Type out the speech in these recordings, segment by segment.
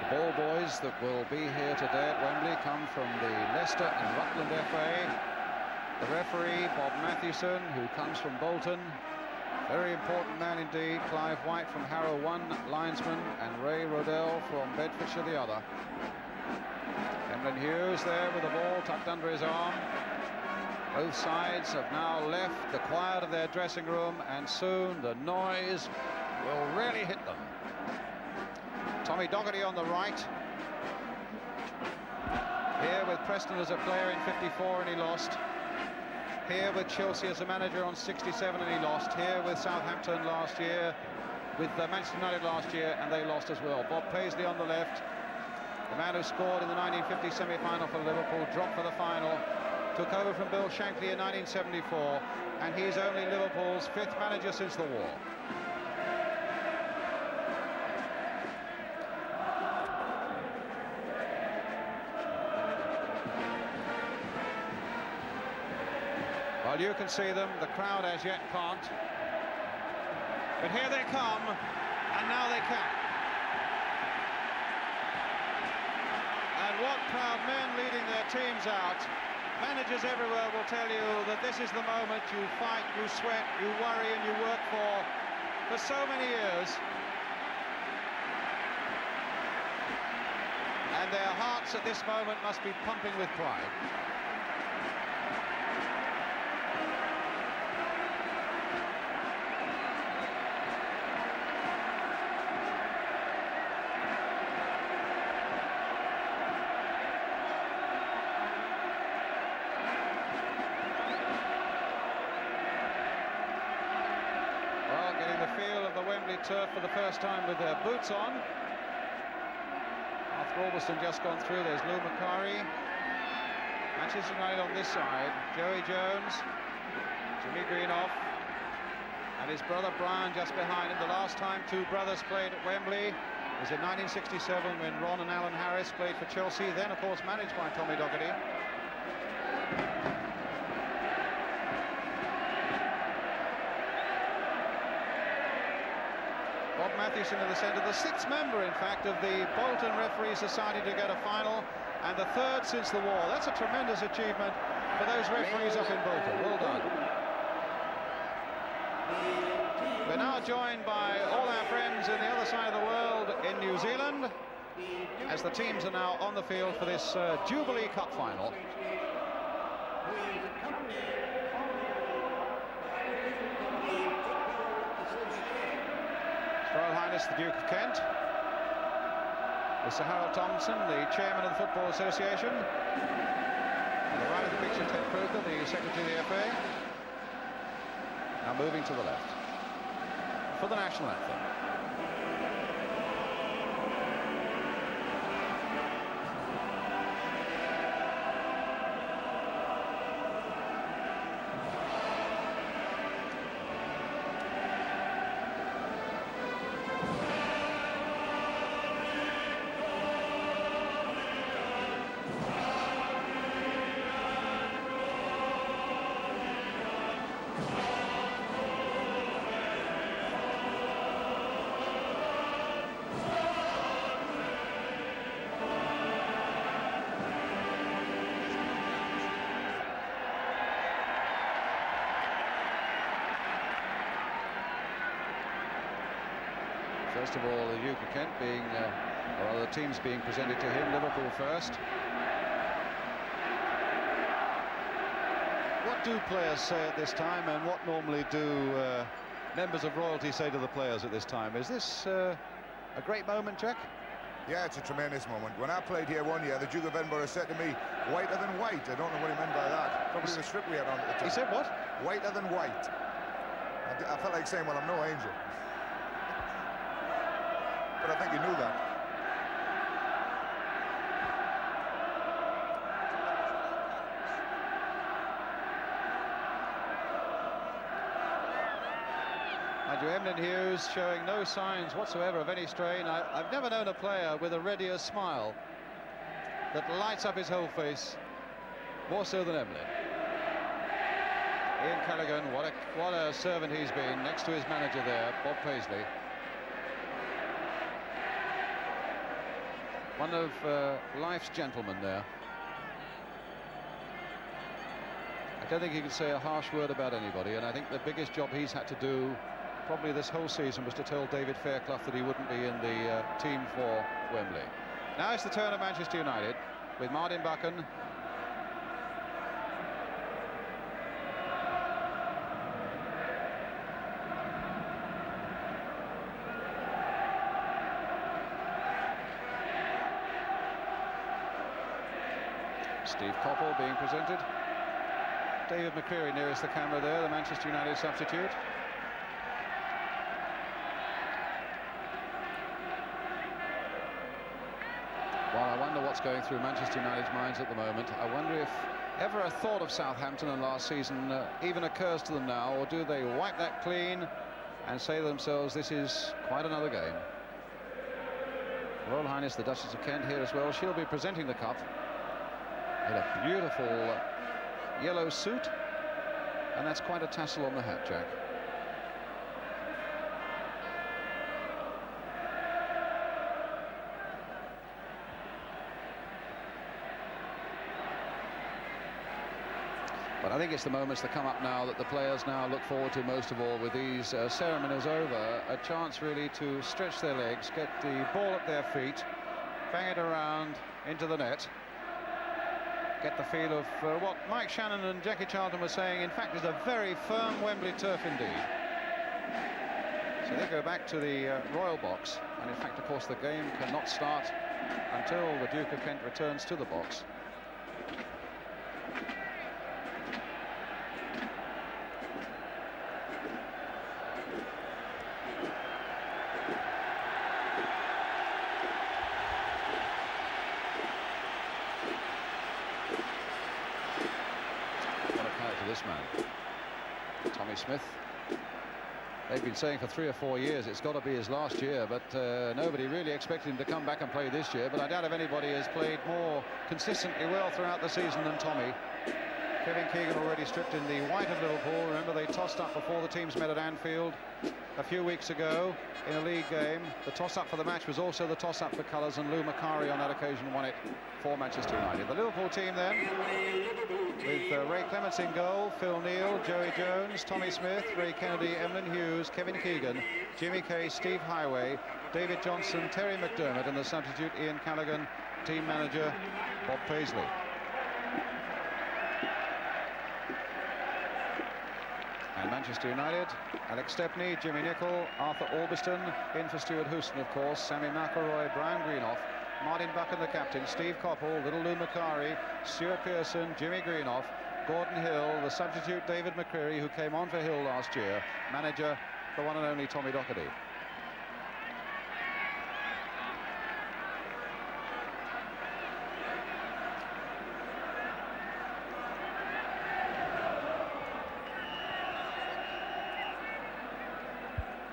The ball boys that will be here today at Wembley come from the Leicester and Rutland FA. The referee, Bob Mathewson, who comes from Bolton. Very important man indeed. Clive White from Harrow, one linesman, and Ray Rodell from Bedfordshire, the other. Emlyn Hughes there with the ball tucked under his arm. Both sides have now left the quiet of their dressing room, and soon the noise will really hit them. Tommy Docherty on the right. Here with Preston as a player in '54 and he lost. Here with Chelsea as a manager on '67 and he lost. Here with Southampton last year, with Manchester United last year, and they lost as well. Bob Paisley on the left, the man who scored in the 1950 semi-final for Liverpool, dropped for the final, took over from Bill Shankly in 1974, and he's only Liverpool's 5th manager since the war. Well, you can see them, the crowd as yet can't. But here they come, and now they can. And what proud men leading their teams out. Managers everywhere will tell you that this is the moment you fight, you sweat, you worry, and you work for so many years. And their hearts at this moment must be pumping with pride. Turf for the first time with their boots on. Arthur Albiston just gone through. There's Lou Macari. Manchester United on this side. Joey Jones, Jimmy Greenoff, and his brother Brian just behind him. The last time two brothers played at Wembley was in 1967 when Ron and Alan Harris played for Chelsea, then of course managed by Tommy Docherty. Bob Mathewson in the centre, the 6th member, in fact, of the Bolton Referee Society to get a final, and the 3rd since the war. That's a tremendous achievement for those referees up in Bolton. Well done. We're now joined by all our friends in the other side of the world in New Zealand, as the teams are now on the field for this Jubilee Cup final. Royal Highness the Duke of Kent, Mr. Harold Thompson, the chairman of the Football Association. On the right of the picture, Ted Croker, the secretary of the FA. Now moving to the left for the national anthem. First of all, the Duke of Kent being, or other teams being presented to him. Liverpool first. What do players say at this time, and what normally do members of royalty say to the players at this time? Is this a great moment, Jack? Yeah, it's a tremendous moment. When I played here one year, the Duke of Edinburgh said to me, "Whiter than white." I don't know what he meant by that. Probably the strip we had on at the time. He said what? Whiter than white. I felt like saying, well, I'm no angel. But I think he knew that. Mind you, Emlyn Hughes showing no signs whatsoever of any strain. I've never known a player with a readier smile that lights up his whole face, more so than Emlyn. Ian Callaghan, what a servant he's been next to his manager there, Bob Paisley. One of life's gentlemen there. I don't think he could say a harsh word about anybody, and I think the biggest job he's had to do probably this whole season was to tell David Fairclough that he wouldn't be in the team for Wembley. Now it's the turn of Manchester United with Martin Buchan. Steve Coppell being presented. David Macari nearest the camera there, the Manchester United substitute. Well, I wonder what's going through Manchester United's minds at the moment. I wonder if ever a thought of Southampton and last season even occurs to them now, or do they wipe that clean and say to themselves, this is quite another game. Royal Highness the Duchess of Kent here as well. She'll be presenting the cup in a beautiful yellow suit, and that's quite a tassel on the hat, Jack. But I think it's the moments that come up now that the players now look forward to most of all with these ceremonies over. A chance really to stretch their legs, get the ball at their feet, bang it around into the net. Get the feel of what Mike Shannon and Jackie Charlton were saying, in fact, is a very firm Wembley turf indeed. So they go back to the Royal box, and in fact, of course, the game cannot start until the Duke of Kent returns to the box. Smith. They've been saying for 3 or 4 years it's got to be his last year, but nobody really expected him to come back and play this year. But I doubt if anybody has played more consistently well throughout the season than Tommy. Kevin Keegan already stripped in the white of Liverpool. Remember, they tossed up before the teams met at Anfield a few weeks ago in a league game. The toss-up for the match was also the toss-up for colours, and Lou Macari on that occasion won it for Manchester United. The Liverpool team then, with Ray Clements in goal, Phil Neal, Joey Jones, Tommy Smith, Ray Kennedy, Emlyn Hughes, Kevin Keegan, Jimmy Kay, Steve Highway, David Johnson, Terry McDermott, and the substitute Ian Callaghan, team manager Bob Paisley. And Manchester United, Alex Stepney, Jimmy Nicholl, Arthur Albiston, in for Stuart Houston, of course, Sammy McElroy, Brian Greenoff, Martin Buchan, the captain, Steve Coppell, little Lou Macari, Stuart Pearson, Jimmy Greenoff, Gordon Hill, the substitute David McCreary, who came on for Hill last year, manager, the one and only Tommy Docherty.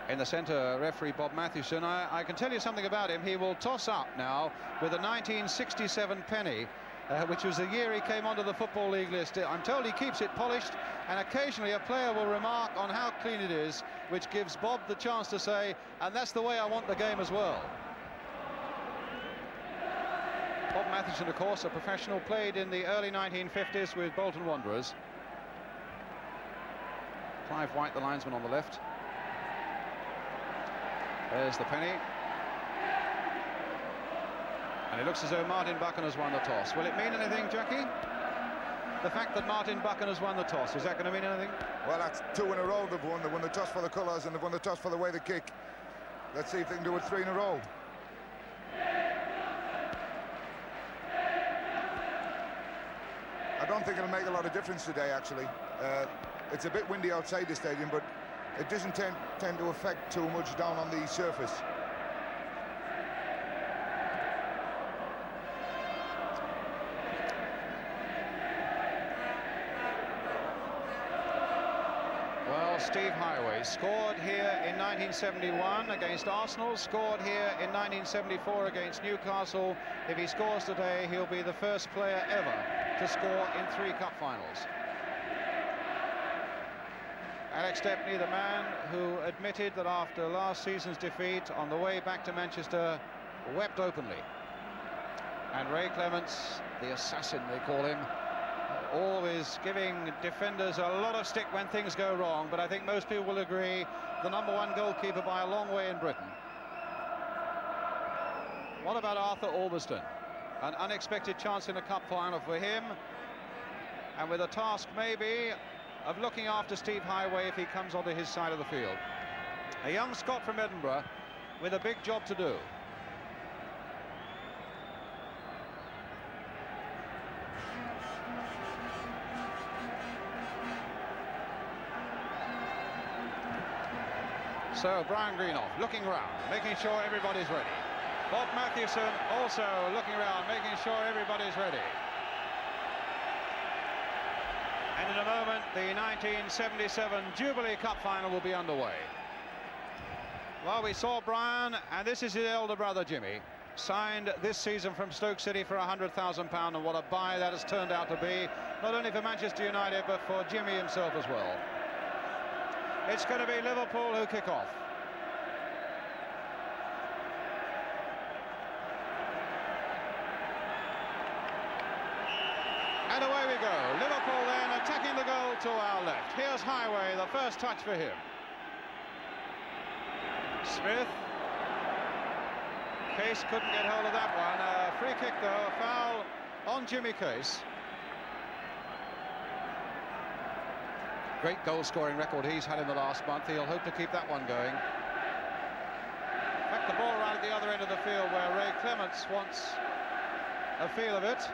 In the centre, referee Bob Mathewson. I can tell you something about him. He will toss up now with a 1967 penny, which was the year he came onto the Football League list. I'm told he keeps it polished, and occasionally a player will remark on how clean it is, which gives Bob the chance to say, and that's the way I want the game as well. Bob Mathewson, of course, a professional, played in the early 1950s with Bolton Wanderers. Clive White, the linesman, on the left. There's the penny. And it looks as though Martin Buchan has won the toss. Will it mean anything, Jackie? The fact that Martin Buchan has won the toss, is that going to mean anything? Well, that's 2 in a row they've won. They won the toss for the colours and they've won the toss for the way they kick. Let's see if they can do it 3 in a row. I don't think it'll make a lot of difference today, actually. It's a bit windy outside the stadium, but it doesn't tend to affect too much down on the surface. Well, Steve Highway scored here in 1971 against Arsenal, scored here in 1974 against Newcastle. If he scores today, he'll be the first player ever to score in 3 cup finals. Alex Stepney, the man who admitted that after last season's defeat on the way back to Manchester, wept openly. And Ray Clements, the assassin they call him, always giving defenders a lot of stick when things go wrong, but I think most people will agree the #1 goalkeeper by a long way in Britain. What about Arthur Albiston? An unexpected chance in a cup final for him, and with a task maybe of looking after Steve Highway if he comes onto his side of the field. A young Scot from Edinburgh with a big job to do. So Brian Greenough looking around, making sure everybody's ready. Bob Mathewson also looking around, making sure everybody's ready. And in a moment, the 1977 Jubilee Cup final will be underway. Well, we saw Brian, and this is his elder brother Jimmy, signed this season from Stoke City for £100,000, and what a buy that has turned out to be, not only for Manchester United, but for Jimmy himself as well. It's going to be Liverpool who kick off. And away we go. Liverpool then attacking the goal to our left. Here's Highway, the first touch for him. Smith. Case couldn't get hold of that one. A free kick though, a foul on Jimmy Case. Great goal-scoring record he's had in the last month. He'll hope to keep that one going. In fact, the ball right at the other end of the field where Ray Clements wants a feel of it.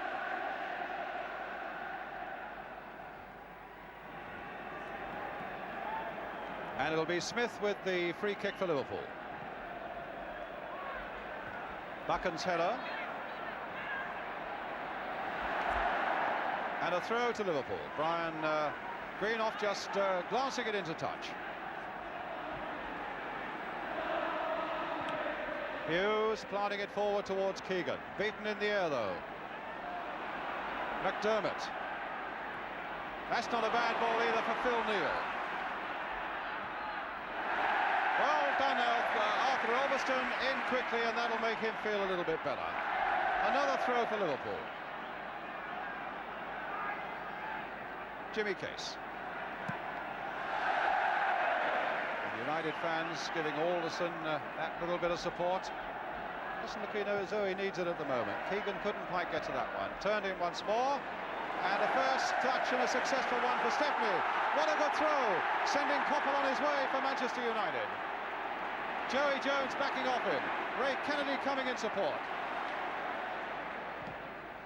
And it'll be Smith with the free kick for Liverpool. Buchan's header. And a throw to Liverpool. Brian Greenough just glancing it into touch. Hughes planting it forward towards Keegan. Beaten in the air though. McDermott. That's not a bad ball either for Phil Neal. Well done, Arthur Albiston in quickly, and that'll make him feel a little bit better. Another throw for Liverpool. Jimmy Case. United fans giving Alderson that little bit of support. Doesn't look as though he needs it at the moment. Keegan couldn't quite get to that one. Turned in once more. And a first touch and a successful one for Stepney. What a good throw. Sending Coppell on his way for Manchester United. Joey Jones backing off him. Ray Kennedy coming in support.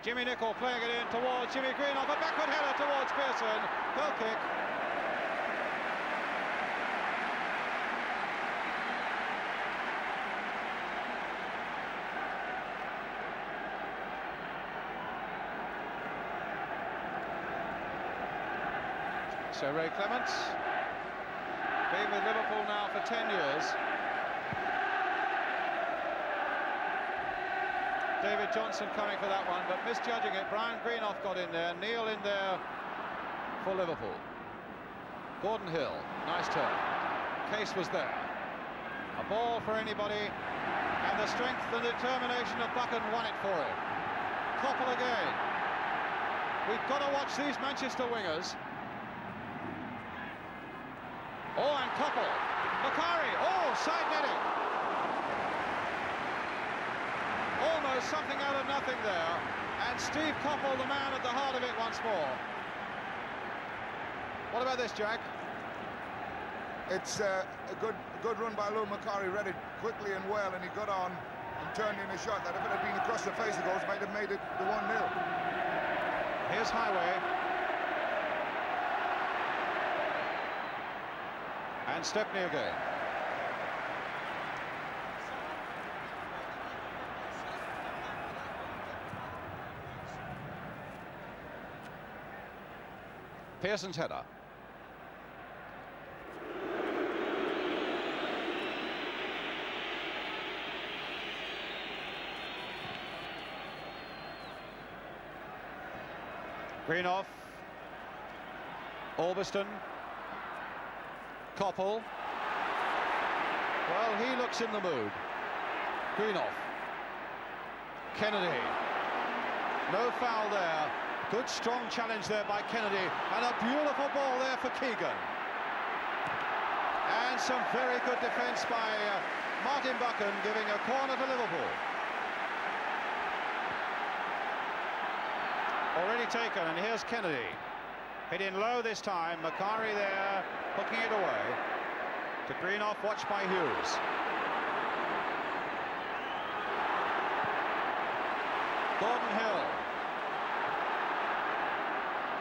Jimmy Nicholl playing it in towards Jimmy Greenough. A backward header towards Pearson. Goal kick. So Ray Clements, been with Liverpool now for 10 years. David Johnson coming for that one, but misjudging it. Brian Greenough got in there, Neal in there for Liverpool. Gordon Hill, nice turn. Case was there. A ball for anybody, and the strength and determination of Buchan won it for him. Coppell again. We've got to watch these Manchester wingers. Oh, and Coppell. Macari. Oh, side netting. Almost something out of nothing there. And Steve Coppell, the man at the heart of it once more. What about this, Jack? It's a good run by Lou Macari. Read it quickly and well, and he got on and turned in a shot that if it had been across the face of goals might have made it the 1-0. Here's Highway. And Stepney again. Pearson's header. Greenough. Albiston. Coppell. Well, he looks in the mood. Greenough. Kennedy. No foul there. Good strong challenge there by Kennedy, and a beautiful ball there for Keegan. And some very good defence by Martin Buchan, giving a corner to Liverpool. Already taken, and here's Kennedy. Hitting low this time. Macari there, hooking it away. To Greenoff, watched by Hughes. Gordon Hill.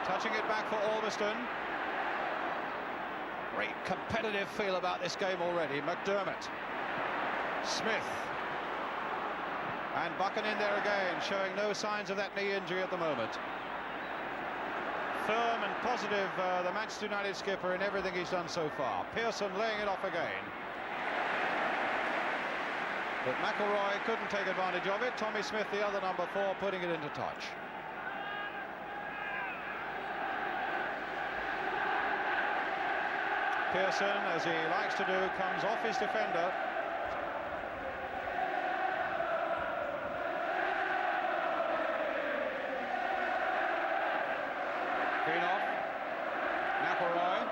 Touching it back for Albiston. Great competitive feel about this game already. McDermott. Smith. And Buchan in there again, showing no signs of that knee injury at the moment. Firm and positive, the Manchester United skipper, in everything he's done so far. Pearson laying it off again. But McElroy couldn't take advantage of it. Tommy Smith, the other number 4, putting it into touch. Pearson, as he likes to do, comes off his defender. Greenoff, McElroy,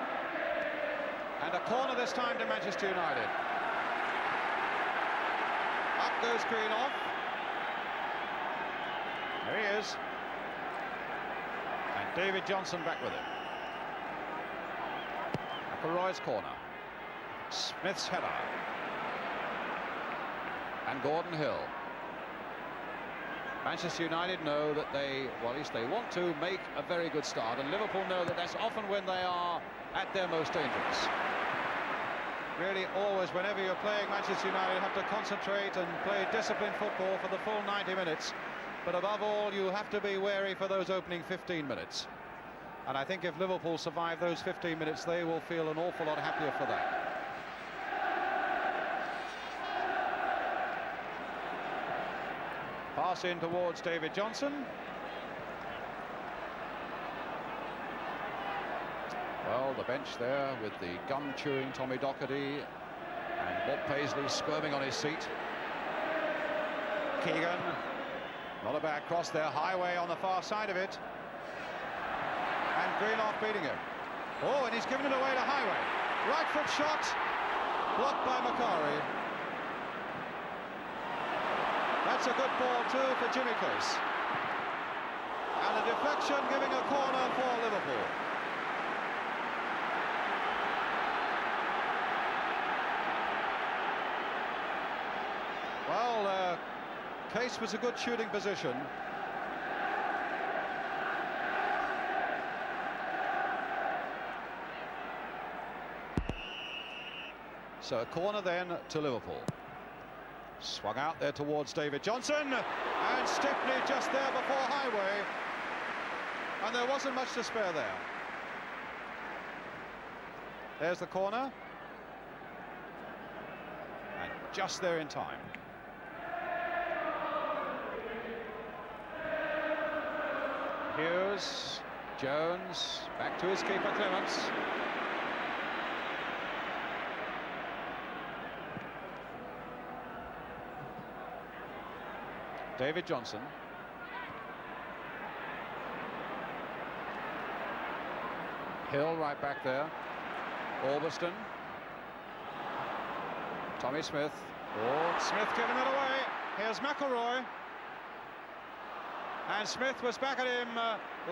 and a corner this time to Manchester United. Up goes Greenoff. There he is. And David Johnson back with him. McElroy's corner. Smith's header. And Gordon Hill. Manchester United know that they, well, at least they want to make a very good start, and Liverpool know that that's often when they are at their most dangerous. Really, always, whenever you're playing Manchester United, you have to concentrate and play disciplined football for the full 90 minutes. But above all, you have to be wary for those opening 15 minutes. And I think if Liverpool survive those 15 minutes, they will feel an awful lot happier for that. Pass in towards David Johnson. Well, the bench there with the gum-chewing Tommy Docherty and Bob Paisley squirming on his seat. Keegan, not a bad cross there, Highway on the far side of it. And Greenoff beating him. Oh, and he's given it away to Highway. Right foot shot, blocked by Macari. That's a good ball too for Jimmy Case. And a deflection giving a corner for Liverpool. Well, Case was a good shooting position. So a corner then to Liverpool. Swung out there towards David Johnson, and Stepney just there before Highway, and there wasn't much to spare there. There's the corner, and just there in time. Hughes, Jones, back to his keeper Clements. David Johnson. Hill right back there. Albiston. Tommy Smith. Oh, Smith giving it away. Here's McElroy. And Smith was back at him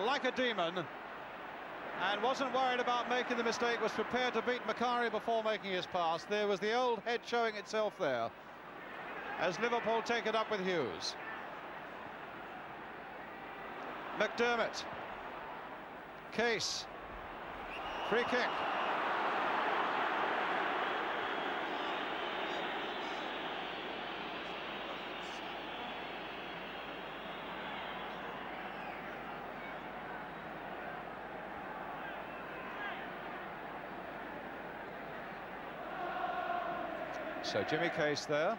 like a demon. And wasn't worried about making the mistake, was prepared to beat Macari before making his pass. There was the old head showing itself there, as Liverpool take it up with Hughes. McDermott. Case. Free kick. So Jimmy Case there.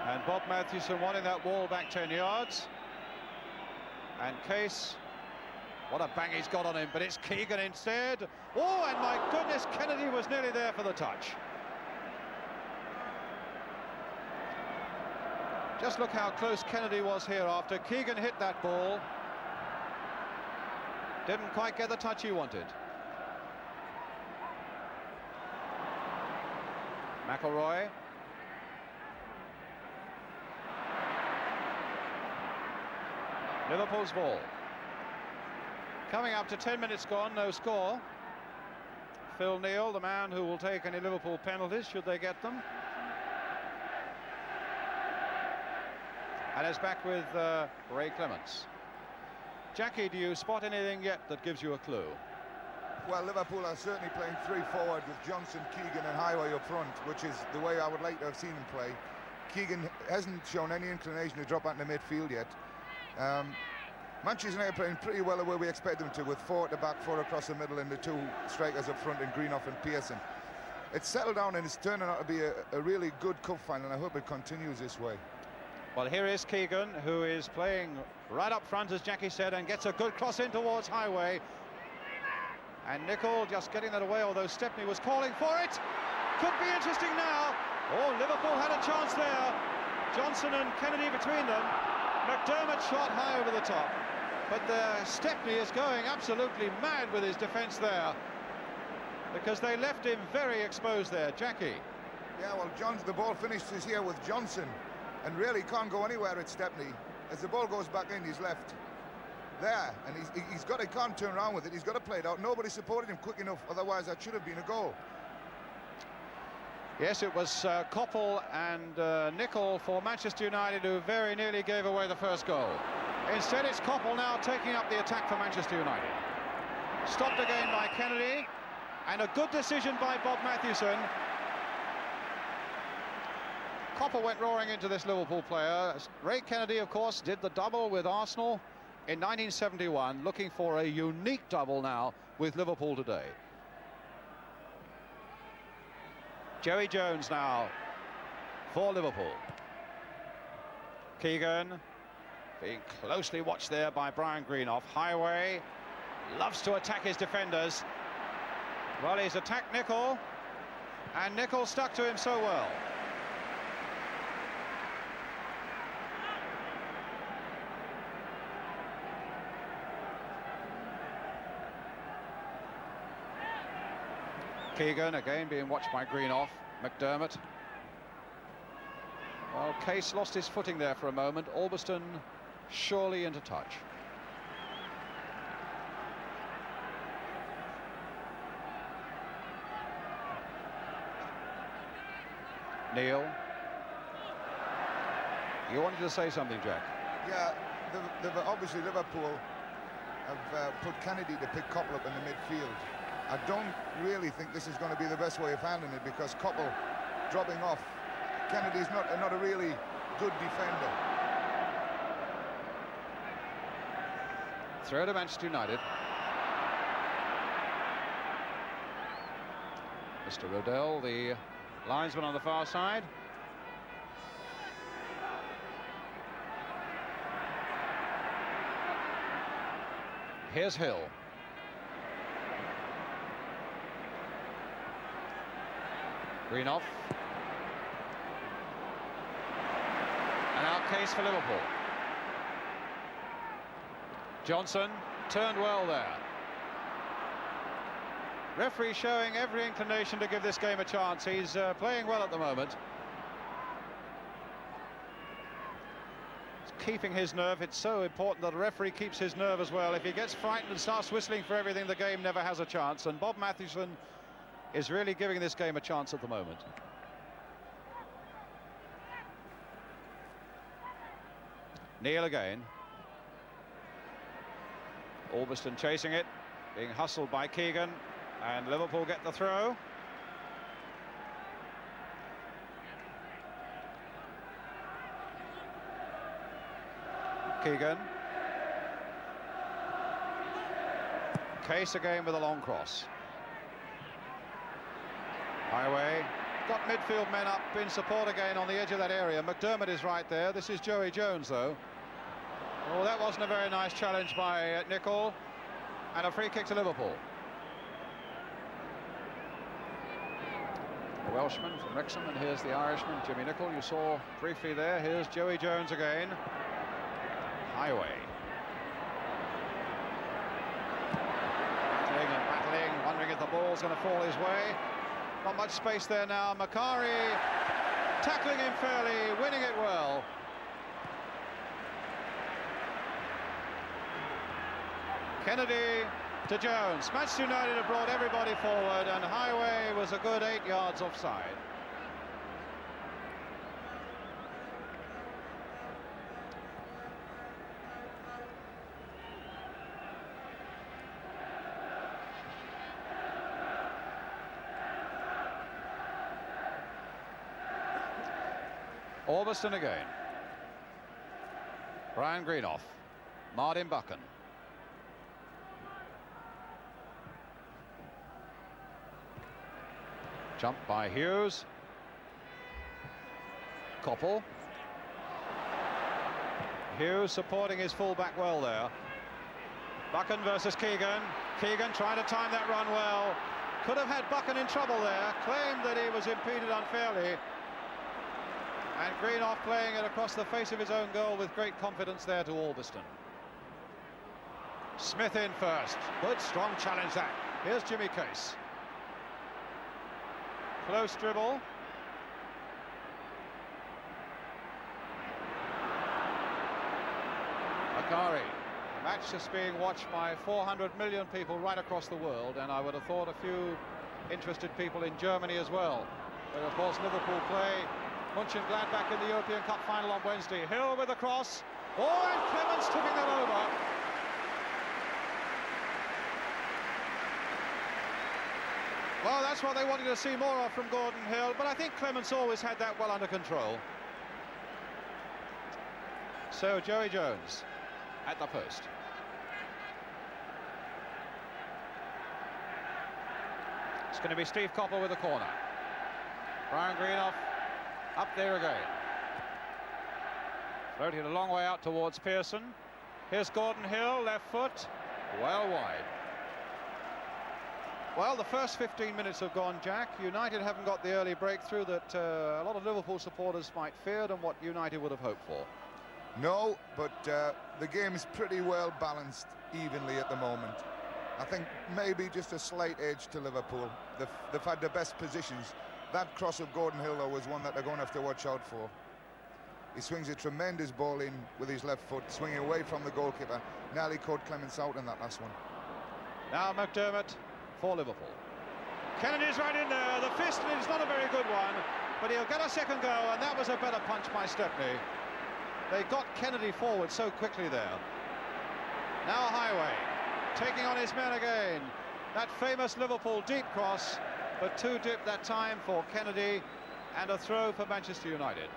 And Bob Matthewson wanting that wall back 10 yards. And Case, what a bang he's got on him, but it's Keegan instead. Oh, and my goodness, Kennedy was nearly there for the touch. Just look how close Kennedy was here after Keegan hit that ball. Didn't quite get the touch he wanted. McElroy. Liverpool's ball. Coming up to 10 minutes gone, no score. Phil Neal, the man who will take any Liverpool penalties should they get them. And it's back with Ray Clements. Jackie, do you spot anything yet that gives you a clue? Well, Liverpool are certainly playing three forward with Johnson, Keegan and Highway up front, which is the way I would like to have seen him play. Keegan hasn't shown any inclination to drop out in the midfield yet. Manchester United playing pretty well the way we expect them to, with four at the back, four across the middle, and the two strikers up front in Greenough and Pearson. It's settled down and it's turning out to be a really good cup final, and I hope it continues this way. Well, here is Keegan, who is playing right up front, as Jackie said, and gets a good cross in towards Highway. And Nicol just getting that away, although Stepney was calling for it. Could be interesting now. Oh, Liverpool had a chance there. Johnson and Kennedy between them. McDermott shot high over the top. But Stepney is going absolutely mad with his defence there, because they left him very exposed there. Jackie. Yeah, well, the ball finishes here with Johnson, and really can't go anywhere at Stepney. As the ball goes back in, he's left there, and he can't turn around with it. He's got to play it out. Nobody supported him quick enough, otherwise that should have been a goal. Yes, it was Koppel and Nicol for Manchester United who very nearly gave away the first goal. Instead, it's Koppel now taking up the attack for Manchester United. Stopped again by Kennedy, and a good decision by Bob Mathewson. Koppel went roaring into this Liverpool player. Ray Kennedy, of course, did the double with Arsenal in 1971, looking for a unique double now with Liverpool today. Joey Jones now for Liverpool. Keegan being closely watched there by Brian Greenough. Highway loves to attack his defenders. Well, he's attacked Nicol, and Nicol stuck to him so well. Keegan again being watched by Greenoff. McDermott. Well, Case lost his footing there for a moment. Albiston surely into touch. Neil. You wanted to say something, Jack? Yeah, obviously Liverpool have put Kennedy to pick Koppel up in the midfield. I don't really think this is going to be the best way of handling it, because Koppel dropping off. Kennedy's not a really good defender. Throw to Manchester United. Mr. Rodell, the linesman on the far side. Here's Hill. Greenoff. And now Case for Liverpool. Johnson turned well there. Referee showing every inclination to give this game a chance. He's playing well at the moment. He's keeping his nerve. It's so important that a referee keeps his nerve as well. If he gets frightened and starts whistling for everything, the game never has a chance. And Bob Mathewson is really giving this game a chance at the moment. Neil again. Albiston chasing it, being hustled by Keegan, and Liverpool get the throw. Keegan. Case again with a long cross. Highway got midfield men up in support again on the edge of that area. McDermott is right there. This is Joey Jones, though. Oh, that wasn't a very nice challenge by Nicol, and a free kick to Liverpool. Welshman from Wrexham, and here's the Irishman, Jimmy Nicholl, you saw briefly there. Here's Joey Jones again. Highway. Battling and battling, wondering if the ball's going to fall his way. Not much space there now. Macari tackling him fairly, winning it well. Kennedy to Jones. Manchester United have brought everybody forward, and Highway was a good 8 yards offside. Orbiston again. Brian Greenoff. Martin Buchan. Jump by Hughes. Koppel. Hughes supporting his fullback well there. Buchan versus Keegan. Keegan trying to time that run well. Could have had Buchan in trouble there. Claimed that he was impeded unfairly. And Greenoff playing it across the face of his own goal with great confidence there to Orbiston. Smith in first. Good strong challenge that. Here's Jimmy Case. Close dribble. Macari. The match is being watched by 400 million people right across the world, and I would have thought a few interested people in Germany as well. But of course Liverpool play Mönchengladbach in the European Cup final on Wednesday. Hill with the cross. Oh, and Clements tipping that over. Well, that's what they wanted to see more of from Gordon Hill, but I think Clements always had that well under control. So Joey Jones at the post. It's going to be Steve Koppel with the corner. Brian Greenoff up there again. Floating a long way out towards Pearson. Here's Gordon Hill, left foot, well wide. Well, the first 15 minutes have gone, Jack. United haven't got the early breakthrough that a lot of Liverpool supporters might feared and what United would have hoped for. No, but the game is pretty well balanced evenly at the moment. I think maybe just a slight edge to Liverpool. They've had the best positions. That cross of Gordon Hill, though, was one that they're going to have to watch out for. He swings a tremendous ball in with his left foot, swinging away from the goalkeeper. Nearly caught Clements out in that last one. Now McDermott for Liverpool. Kennedy's right in there. The fist is not a very good one, but he'll get a second go, and that was a better punch by Stepney. They got Kennedy forward so quickly there. Now Highway taking on his men again. That famous Liverpool deep cross, but too deep that time for Kennedy, and a throw for Manchester United.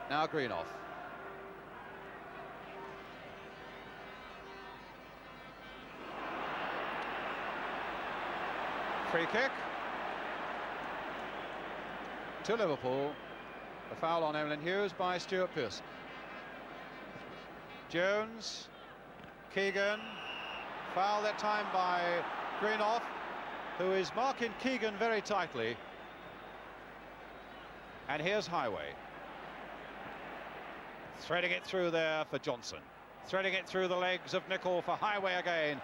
Now Greenoff. Free kick to Liverpool. A foul on Emlyn Hughes by Stuart Pearson. Jones, Keegan, foul that time by Greenoff, who is marking Keegan very tightly. And here's Highway. Threading it through there for Johnson. Threading it through the legs of Nicholl for Highway again.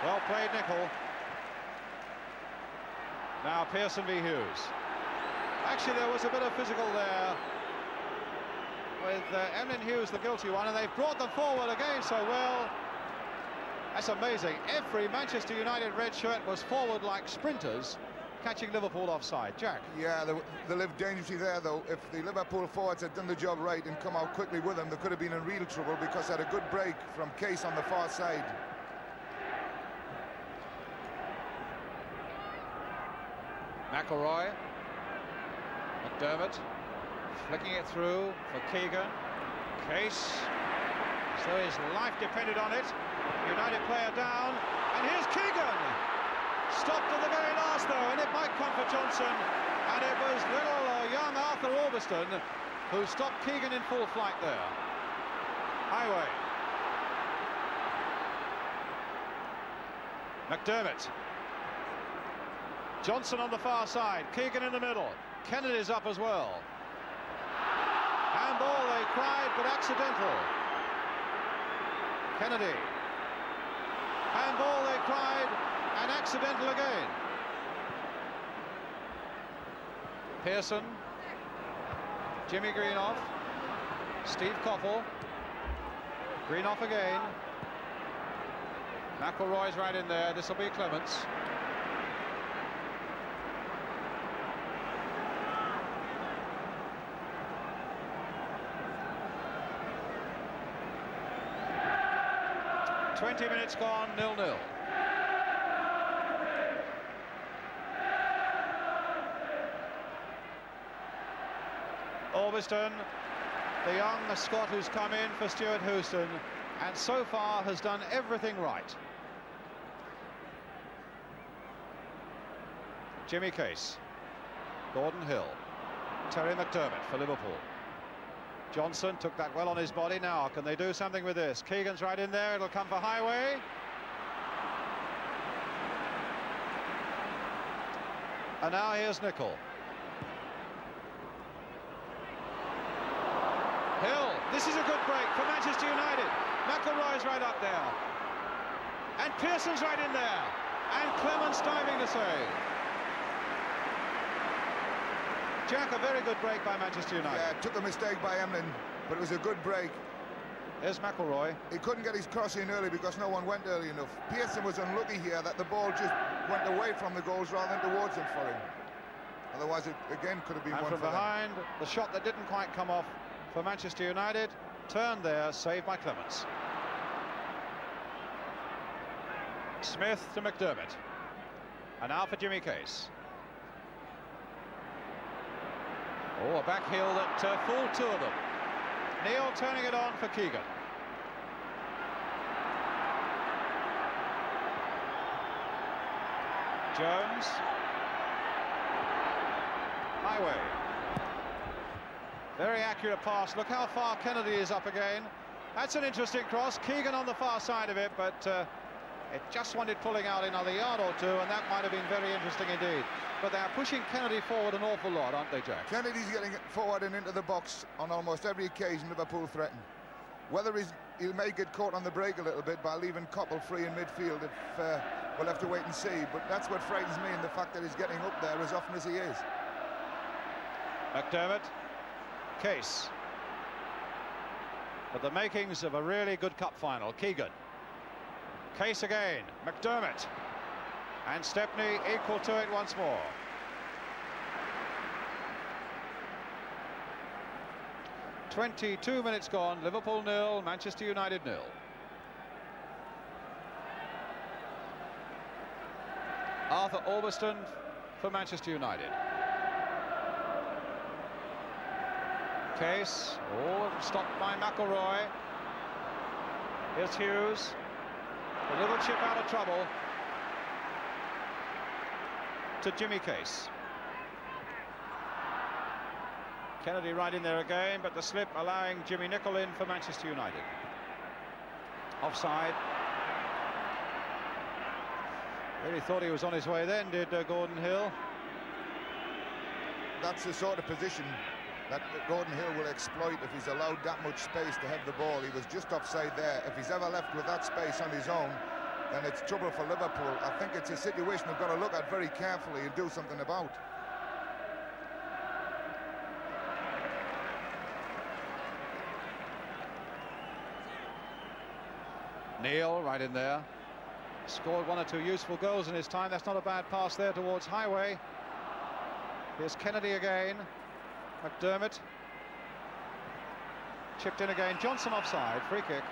Well played, Nicholl. Now Pearson v Hughes. Actually, there was a bit of physical there with Emlyn Hughes, the guilty one, and they've brought them forward again so well. That's amazing. Every Manchester United red shirt was forward like sprinters, catching Liverpool offside. Jack? Yeah, they lived dangerously there, though. If the Liverpool forwards had done the job right and come out quickly with them, they could have been in real trouble, because they had a good break from Case on the far side. McElroy, McDermott, flicking it through for Keegan. Case, so his life depended on it. United player down, and here's Keegan. stopped at the very last, though, and it might come for Johnson. And it was little young Arthur Orbiston who stopped Keegan in full flight there. Highway. McDermott. Johnson on the far side. Keegan in the middle. Kennedy's up as well. Handball, they cried, but accidental. Kennedy. Handball, they cried, and accidental again. Pearson. Jimmy Greenoff. Steve Coppell. Greenoff again. McElroy's right in there. This will be Clements. "20 minutes gone, 0-0. Orbiston, the young Scot who's come in for Stuart Houston, and so far has done everything right. Jimmy Case, Gordon Hill, Terry McDermott for Liverpool. Johnson took that well on his body. Now, can they do something with this? Keegan's right in there. It'll come for Highway. And now here's Nicol. Hill, this is a good break for Manchester United. McElroy's right up there. And Pearson's right in there. And Clements diving to save. Jack, a very good break by Manchester United. Yeah, took a mistake by Emlyn, but it was a good break. There's McElroy. He couldn't get his cross in early because no one went early enough. Pearson was unlucky here that the ball just went away from the goals rather than towards them for him. Otherwise, it again could have been and one from for behind, them. The shot that didn't quite come off for Manchester United, turned there, saved by Clements. Smith to McDermott. And now for Jimmy Case. Oh, a back heel that fooled two of them. Neil turning it on for Keegan. Jones. Highway. Very accurate pass. Look how far Kennedy is up again. That's an interesting cross. Keegan on the far side of it, but it just wanted pulling out another yard or two, and that might have been very interesting indeed. But they are pushing Kennedy forward an awful lot, aren't they, Jack? Kennedy's getting forward and into the box on almost every occasion Liverpool threaten. Whether he may get caught on the break a little bit by leaving Coppell free in midfield, we'll have to wait and see. But that's what frightens me, in the fact that he's getting up there as often as he is. McDermott. Case. But the makings of a really good cup final. Keegan. Case again. McDermott. And Stepney equal to it once more. "22 minutes gone. Liverpool 0, Manchester United 0. Arthur Orbiston for Manchester United. Case. Oh, stopped by McElroy. Here's Hughes. A little chip out of trouble to Jimmy Case. Kennedy right in there again, but the slip allowing Jimmy Nicol in for Manchester United. Offside. Really thought he was on his way then, did Gordon Hill. That's the sort of position that Gordon Hill will exploit if he's allowed that much space to have the ball. He was just offside there. If he's ever left with that space on his own, then it's trouble for Liverpool. I think it's a situation they've got to look at very carefully and do something about. Neil right in there. Scored one or two useful goals in his time. That's not a bad pass there towards Highway. Here's Kennedy again. McDermott. Chipped in again. Johnson offside. Free kick.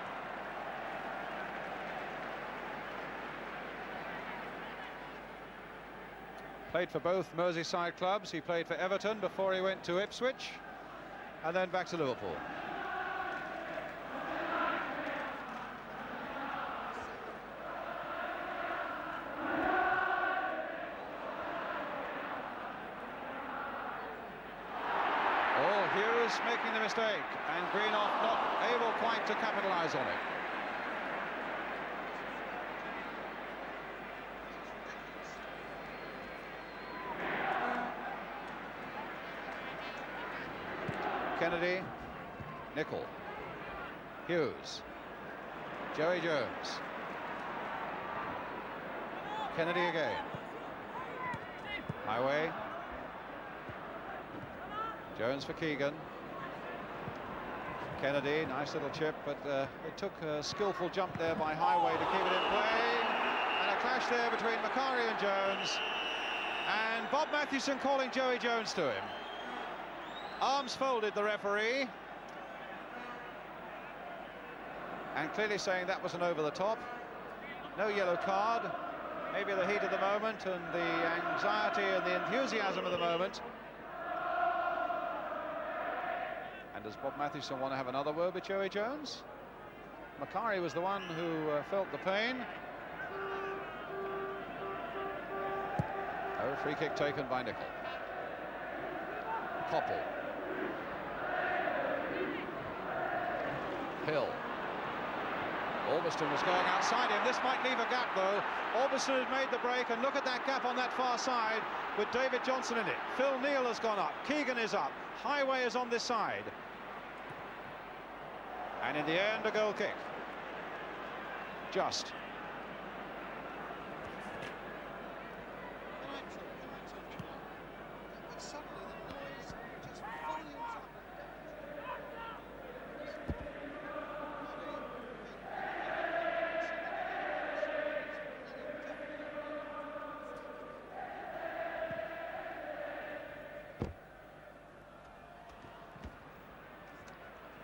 Played for both Merseyside clubs. He played for Everton before he went to Ipswich, and then back to Liverpool. Hughes making the mistake, and Greenoff not able quite to capitalise on it. Kennedy, Nicol, Hughes, Joey Jones, Kennedy again, Highway, Jones for Keegan, Kennedy, nice little chip, but it took a skillful jump there by Highway to keep it in play, and a clash there between Macari and Jones, and Bob Mathewson calling Joey Jones to him. Arms folded, the referee, and clearly saying that was an over the top. No yellow card, maybe the heat of the moment and the anxiety and the enthusiasm of the moment. And does Bob Mathewson want to have another word with Joey Jones? Macari was the one who felt the pain. Oh, free kick taken by Nicol. Koppel. Hill. Albiston was going outside him. This might leave a gap, though. Albiston has made the break, and look at that gap on that far side with David Johnson in it. Phil Neal has gone up. Keegan is up. Highway is on this side. And in the end, a goal kick. Just.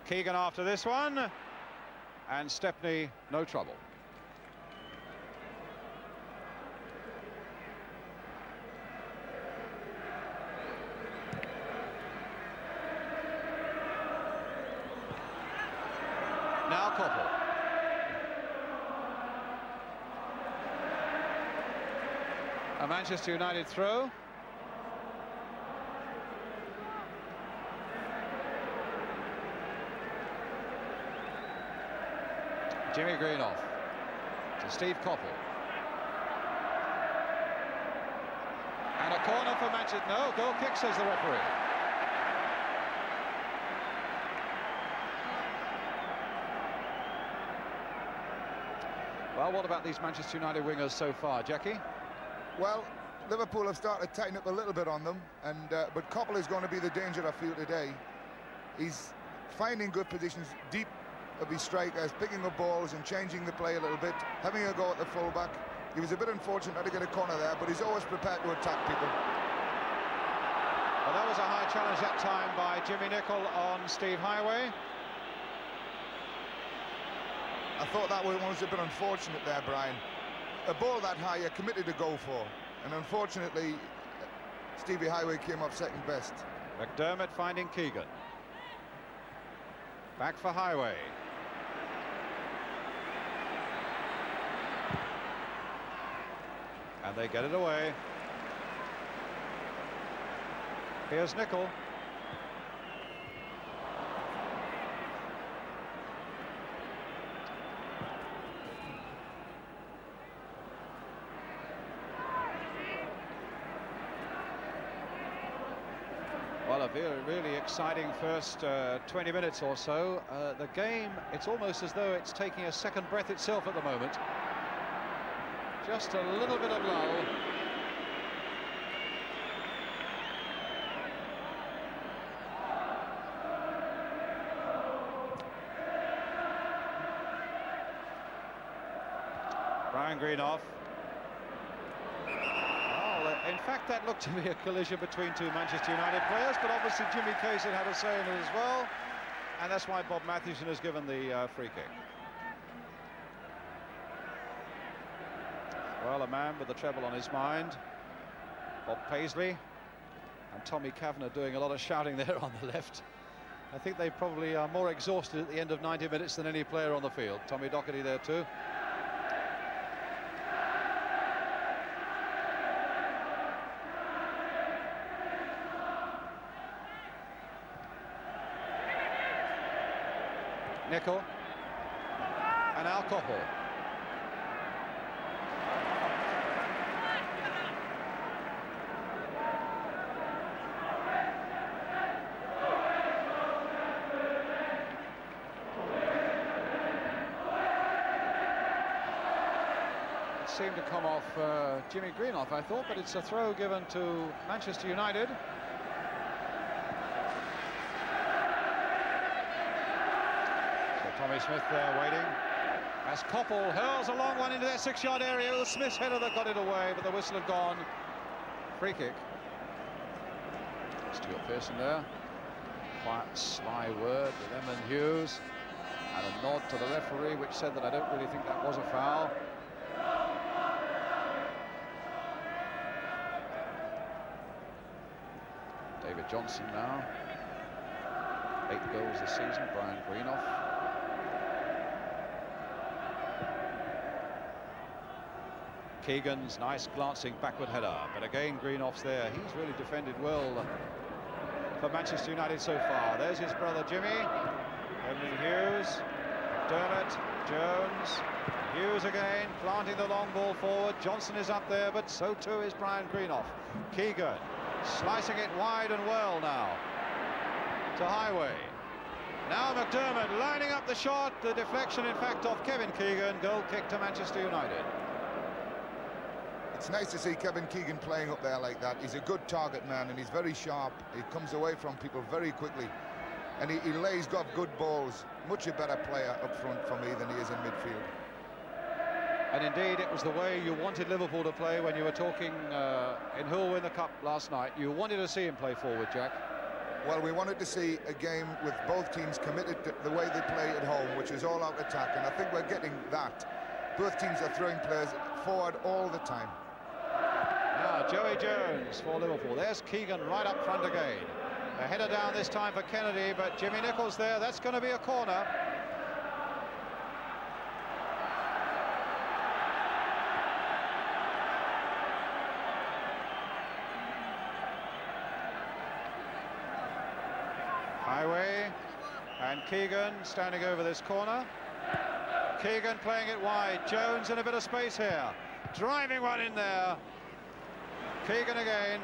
Keegan after this one, and Stepney, no trouble. Now Koppel. A Manchester United throw. Jimmy Greenoff to Steve Koppel. And a corner for Manchester. No, goal kick, says the referee. Well, what about these Manchester United wingers so far, Jackie? Well, Liverpool have started to tighten up a little bit on them, and but Koppel is going to be the danger I feel today. He's finding good positions deep of his strikers, picking up balls and changing the play a little bit, having a go at the fullback. He was a bit unfortunate not to get a corner there, but he's always prepared to attack people. Well, that was a high challenge that time by Jimmy Nicol on Steve Highway. I thought that was a bit unfortunate there, Brian. A ball that high you're committed to go for, and unfortunately Stevie Highway came up second best. McDermott finding Keegan. Back for Highway. And they get it away. Here's Nicol. Well, a really exciting first 20 minutes or so. The game, it's almost as though it's taking a second breath itself at the moment. Just a little bit of lull. Brian Greenoff. In fact, that looked to be a collision between two Manchester United players, but obviously Jimmy Casey had a say in it as well, and that's why Bob Mathewson has given the free kick. Well, a man with the treble on his mind, Bob Paisley, and Tommy Kavanagh doing a lot of shouting there on the left. I think they probably are more exhausted at the end of 90 minutes than any player on the field. Tommy Docherty there too. Nickel. And alcohol. Seemed to come off Jimmy Greenoff, I thought, but it's a throw given to Manchester United. So Tommy Smith there waiting as Koppel hurls a long one into their 6-yard area. It was Smith's header that got it away, but the whistle had gone. Free kick. Stuart Pearson there. Quite sly word with Evan Hughes and a nod to the referee, which said that I don't really think that was a foul. David Johnson now, 8 goals this season. Brian Greenoff. Keegan's nice glancing backward header, but again Greenoff's there. He's really defended well for Manchester United so far. There's his brother Jimmy, Evan Hughes, Dermot, Jones, Hughes again, planting the long ball forward. Johnson is up there, but so too is Brian Greenoff. Keegan slicing it wide and well now to Highway. Now McDermott lining up the shot. The deflection, in fact, off Kevin Keegan. Goal kick to Manchester United. It's nice to see Kevin Keegan playing up there like that. He's a good target man and he's very sharp. He comes away from people very quickly and he lays got good balls. Much a better player up front for me than he is in midfield. And indeed, it was the way you wanted Liverpool to play when you were talking in who'll win the Cup last night. You wanted to see him play forward, Jack. Well, we wanted to see a game with both teams committed to the way they play at home, which is all-out attack, and I think we're getting that. Both teams are throwing players forward all the time. Now, Joey Jones for Liverpool. There's Keegan right up front again. A header down this time for Kennedy, but Jimmy Nichols there. That's going to be a corner. Highway and Keegan standing over this corner. Keegan playing it wide. Jones in a bit of space here. Driving one in there. Keegan again.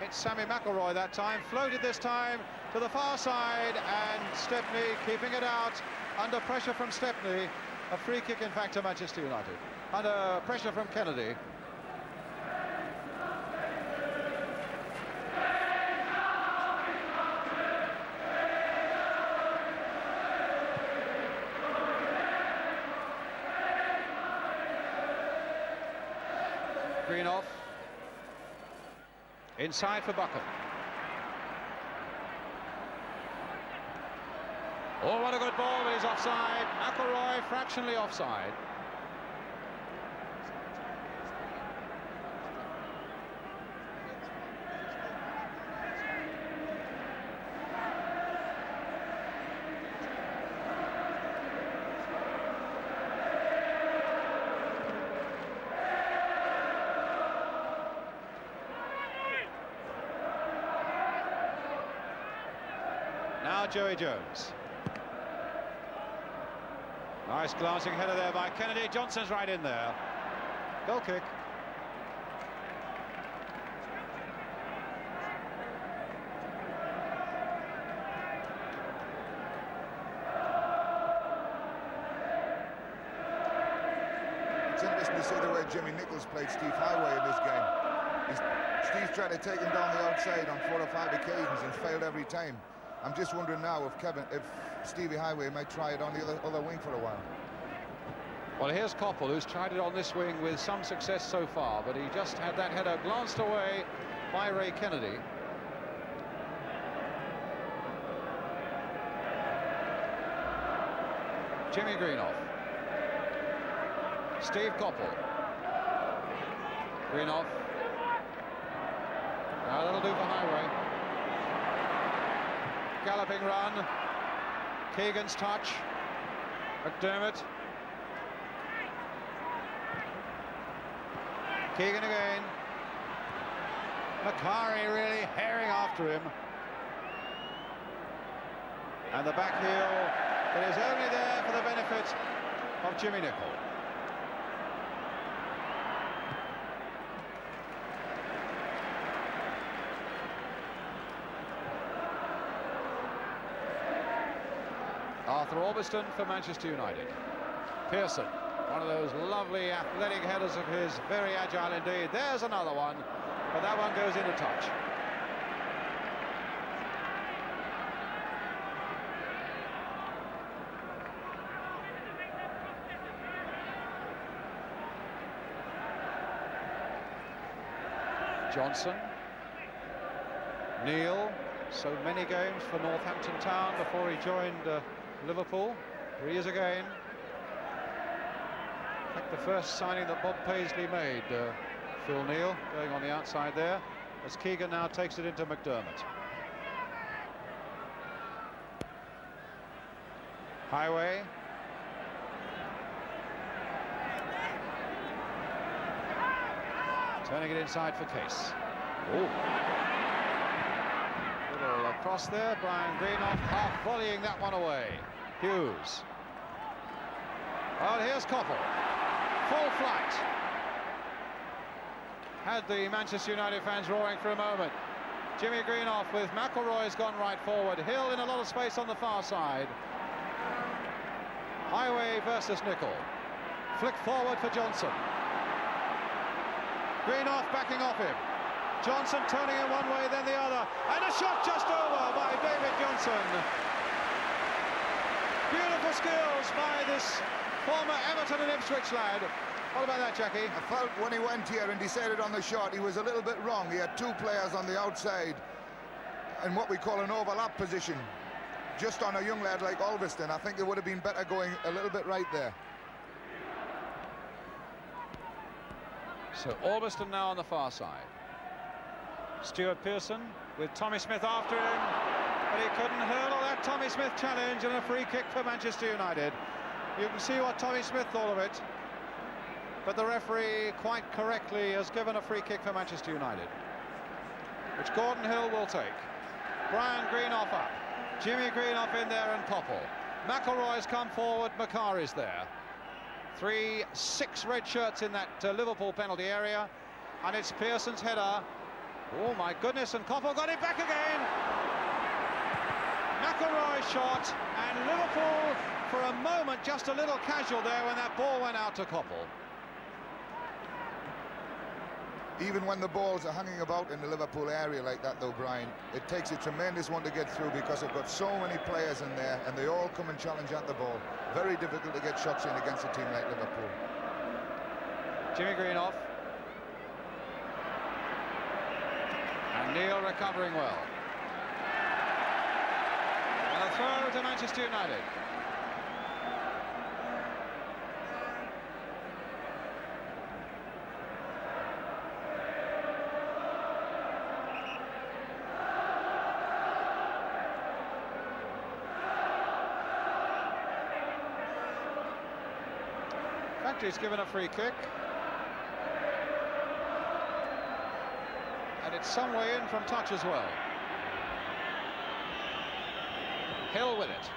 It's Sammy McElroy that time. Floated this time to the far side, and Stepney keeping it out under pressure from Stepney. A free kick, in fact, to Manchester United. Under pressure from Kennedy. Greenoff. Inside for Buckham. Oh, what a good ball, but he's offside. McElroy fractionally offside. Now Joey Jones. Nice glancing header there by Kennedy. Johnson's right in there. Goal kick. It's interesting to see the way Jimmy Nichols played Steve Highway in this game. Steve's tried to take him down the outside on 4 or 5 occasions and failed every time. I'm just wondering now if Stevie Highway might try it on the other wing for a while. Well, here's Koppel, who's tried it on this wing with some success so far, but he just had that header glanced away by Ray Kennedy. Jimmy Greenoff. Steve Koppel. Greenoff. Now that'll do for Highway. Galloping run. Keegan's touch. McDermott. Keegan again. Macari really herring after him. And the back heel It is only there for the benefit of Jimmy Nicholl. Arthur Orbiston for Manchester United. Pearson, one of those lovely athletic headers of his, very agile indeed. There's another one, but that one goes into touch. Johnson, Neil, so many games for Northampton Town before he joined Liverpool. Here he is again. In fact, the first signing that Bob Paisley made, Phil Neal, going on the outside there, as Keegan now takes it into McDermott. Highway. Turning it inside for Case. Ooh. Little cross there, Brian Greenoff half volleying that one away. Hughes. Well, here's Koppel. Full flight. Had the Manchester United fans roaring for a moment. Jimmy Greenoff with McElroy's gone right forward. Hill in a lot of space on the far side. Highway versus Nicholl. Flick forward for Johnson. Greenoff backing off him. Johnson turning in one way, then the other. And a shot just over by David Johnson. Beautiful skills by this former Everton and Ipswich lad. What about that, Jackie? I felt when he went here and decided on the shot, he was a little bit wrong. He had two players on the outside in what we call an overlap position. Just on a young lad like Ulverston, I think it would have been better going a little bit right there. So Ulverston now on the far side. Stuart Pearson with Tommy Smith after him, but he couldn't hurdle that Tommy Smith challenge, and a free kick for Manchester United. You can see what Tommy Smith thought of it, but the referee quite correctly has given a free kick for Manchester United, which Gordon Hill will take. Brian Greenoff up, Jimmy Greenoff in there, and Koppel. McElroy's come forward, Macari's there. 6 red shirts in that Liverpool penalty area, and it's Pearson's header. Oh my goodness, and Koppel got it back again. McElroy's shot, and Liverpool for a moment just a little casual there when that ball went out to Koppel. Even when the balls are hanging about in the Liverpool area like that, though, Brian, it takes a tremendous one to get through, because they've got so many players in there and they all come and challenge at the ball. Very difficult to get shots in against a team like Liverpool. Jimmy Greenoff. And Neil recovering well. And a throw to Manchester United. He's given a free kick, and it's some way in from touch as well. Hill with it,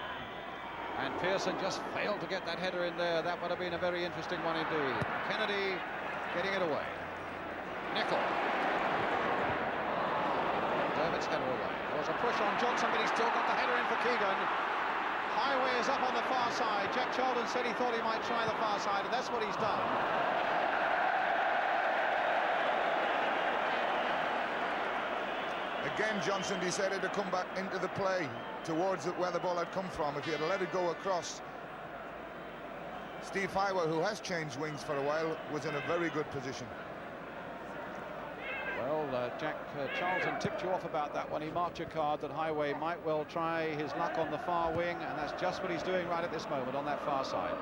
and Pearson just failed to get that header in there. That would have been a very interesting one indeed. Kennedy getting it away. Nicholl. Dermott's header away. There was a push on Johnson, but he's still got the header in for Keegan. Highway is up on the far side. Jack Charlton said he thought he might try the far side, and that's what he's done. Again, Johnson decided to come back into the play towards where the ball had come from. If he had let it go across, Steve Highway, who has changed wings for a while, was in a very good position. Well, Jack Charlton tipped you off about that when he marked your card that Highway might well try his luck on the far wing, and that's just what he's doing right at this moment on that far side.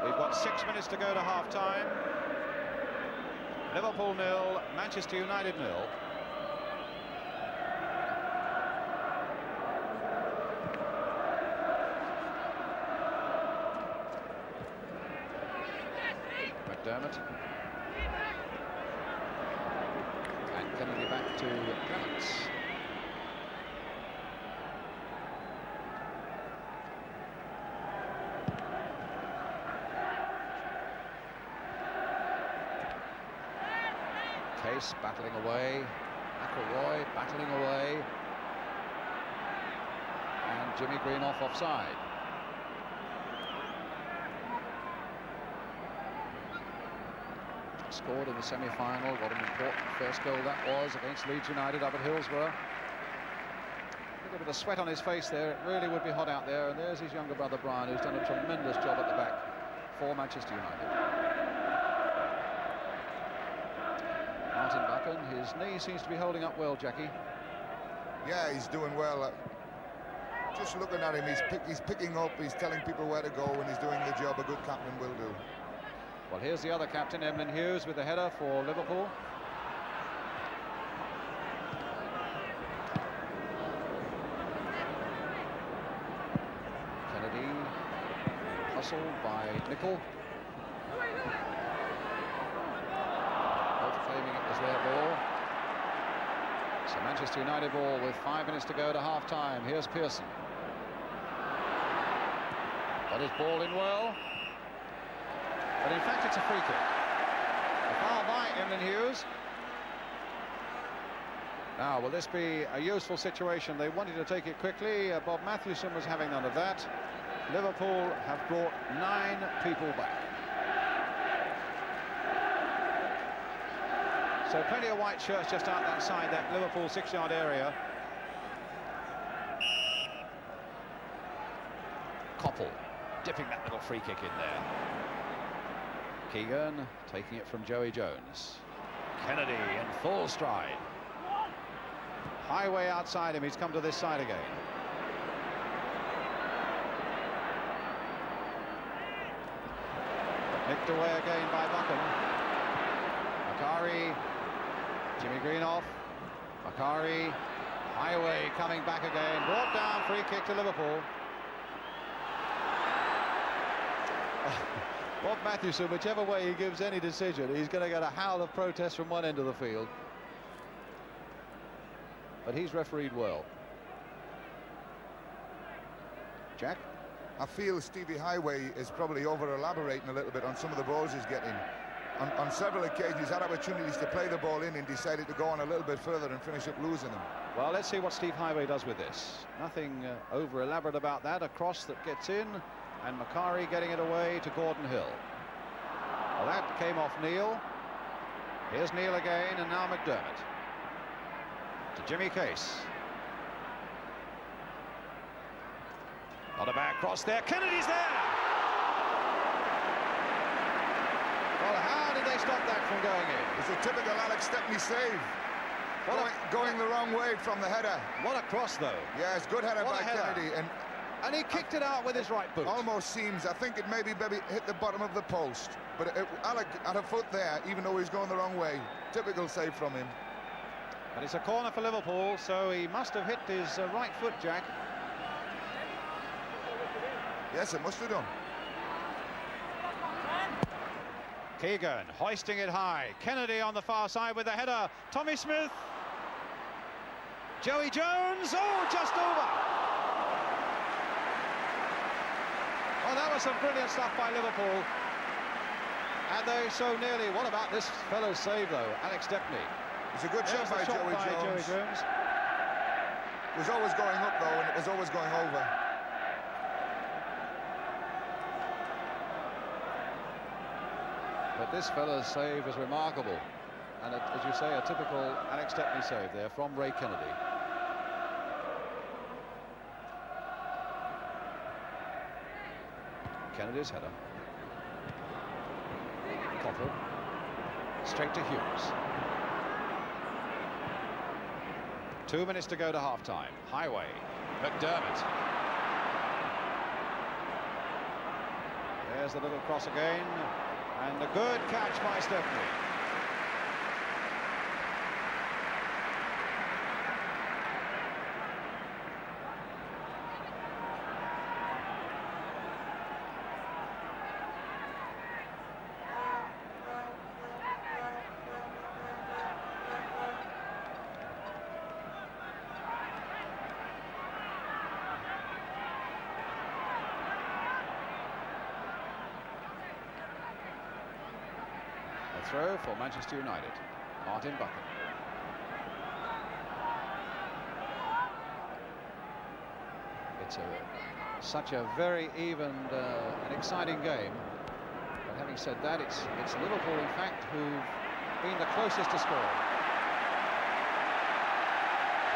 We've got 6 minutes to go to half-time. Liverpool 0, Manchester United 0. McDermott. And Kennedy back to Clements. Case battling away. McElroy battling away. And Jimmy Greenoff offside. Scored in the semi-final. What an important first goal that was against Leeds United up at Hillsborough. A little bit of sweat on his face there. It really would be hot out there. And there's his younger brother Brian, who's done a tremendous job at the back for Manchester United. Martin Buchan, his knee seems to be holding up well, Jackie. Yeah, he's doing well. Just looking at him, he's picking up, he's telling people where to go, and he's doing the job a good captain will do. Well, here's the other captain, Emlyn Hughes, with the header for Liverpool. Kennedy, hustled by Nicol. Both claiming it was their ball. So Manchester United ball with 5 minutes to go to half-time. Here's Pearson. Got his ball in well. But in fact, it's a free kick. A foul by Emlyn Hughes. Now, will this be a useful situation? They wanted to take it quickly. Bob Mathewson was having none of that. Liverpool have brought 9 people back. So plenty of white shirts just out that side, that Liverpool 6-yard area. Koppel dipping that little free kick in there. Keegan taking it from Joey Jones. Kennedy in full stride. Highway outside him, he's come to this side again. Nicked away again by Buchan. Macari, Jimmy Greenoff, Macari, Highway coming back again, brought down, free kick to Liverpool. Bob Mathewson, whichever way he gives any decision, he's going to get a howl of protest from one end of the field. But he's refereed well. Jack? I feel Stevie Highway is probably over-elaborating a little bit on some of the balls he's getting. On several occasions, he's had opportunities to play the ball in and decided to go on a little bit further and finish up losing them. Well, let's see what Steve Highway does with this. Nothing over-elaborate about that. A cross that gets in. And Macari getting it away to Gordon Hill. Well, that came off Neil. Here's Neil again, and now McDermott. To Jimmy Case. Not a bad cross there. Kennedy's there! Well, how did they stop that from going in? It's a typical Alex Stepney save. Going the wrong way from the header. What a cross, though. Yeah, it's good header by Kennedy. And he kicked it out with his right boot. Almost seems, I think it maybe hit the bottom of the post. But Alec had a foot there, even though he's going the wrong way. Typical save from him. But it's a corner for Liverpool, so he must have hit his right foot, Jack. Yes, it must have done. Keegan hoisting it high. Kennedy on the far side with the header. Tommy Smith. Joey Jones. Oh, just over. Oh, that was some brilliant stuff by Liverpool. And they so nearly... What about this fellow's save, though? Alex Stepney. It's a good shot by Joey Jones. It was always going up, though, and it was always going over. But this fellow's save was remarkable. And, as you say, a typical Alex Stepney save there from Ray Kennedy. Kennedy's header. Koppel. Straight to Hughes. 2 minutes to go to half-time. Highway. McDermott. There's the little cross again. And a good catch by Stepney. Throw for Manchester United. Martin Buchan. It's such a very even and exciting game. But having said that, it's Liverpool, in fact, who've been the closest to scoring.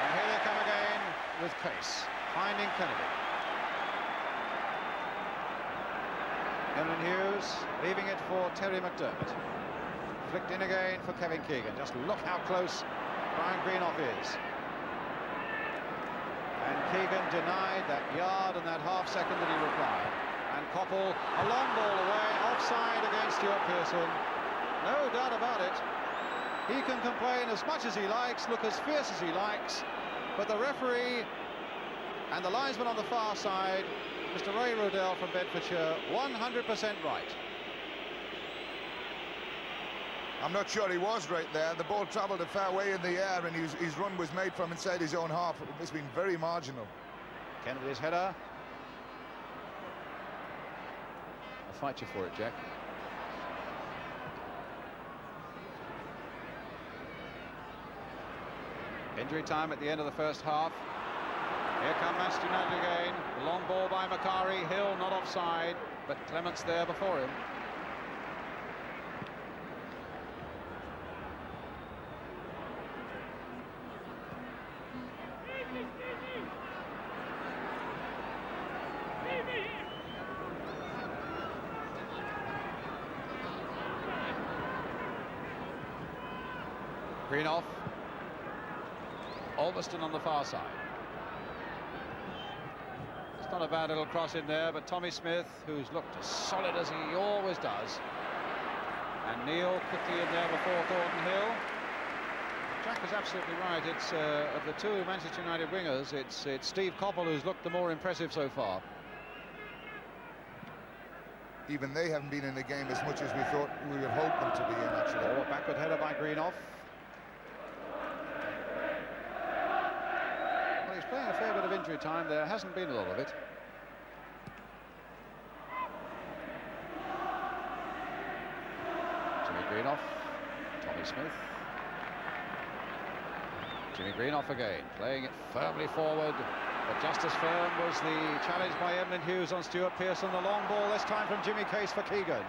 And here they come again with pace, finding Kennedy. Emlyn Hughes leaving it for Terry McDermott. Flicked in again for Kevin Keegan. Just look how close Brian Greenough is. And Keegan denied that yard and that half second that he required. And Koppel, a long ball away, offside against Stuart Pearson. No doubt about it. He can complain as much as he likes, look as fierce as he likes, but the referee and the linesman on the far side, Mr. Ray Rodell from Bedfordshire, 100% right. I'm not sure he was right there. The ball travelled a fair way in the air, and his run was made from inside his own half. It must have been very marginal. Kennedy's header. I'll fight you for it, Jack. Injury time at the end of the first half. Here come Manchester United again. The long ball by Macari. Hill not offside, but Clement's there before him. Greenough. Alberston on the far side. It's not a bad little cross in there, but Tommy Smith, who's looked as solid as he always does. And Neil quickly in there before Thornton Hill. Jack is absolutely right. It's of the two Manchester United wingers, it's Steve Coppell who's looked the more impressive so far. Even they haven't been in the game as much as we thought we would hope them to be in, actually. Oh, a backward header by Greenough. Well, he's playing a fair bit of injury time. There hasn't been a lot of it. Jimmy Greenough, Tommy Smith. Jimmy Greenough again, playing it firmly forward. But just as firm was the challenge by Emlyn Hughes on Stuart Pearson. The long ball, this time from Jimmy Case for Keegan.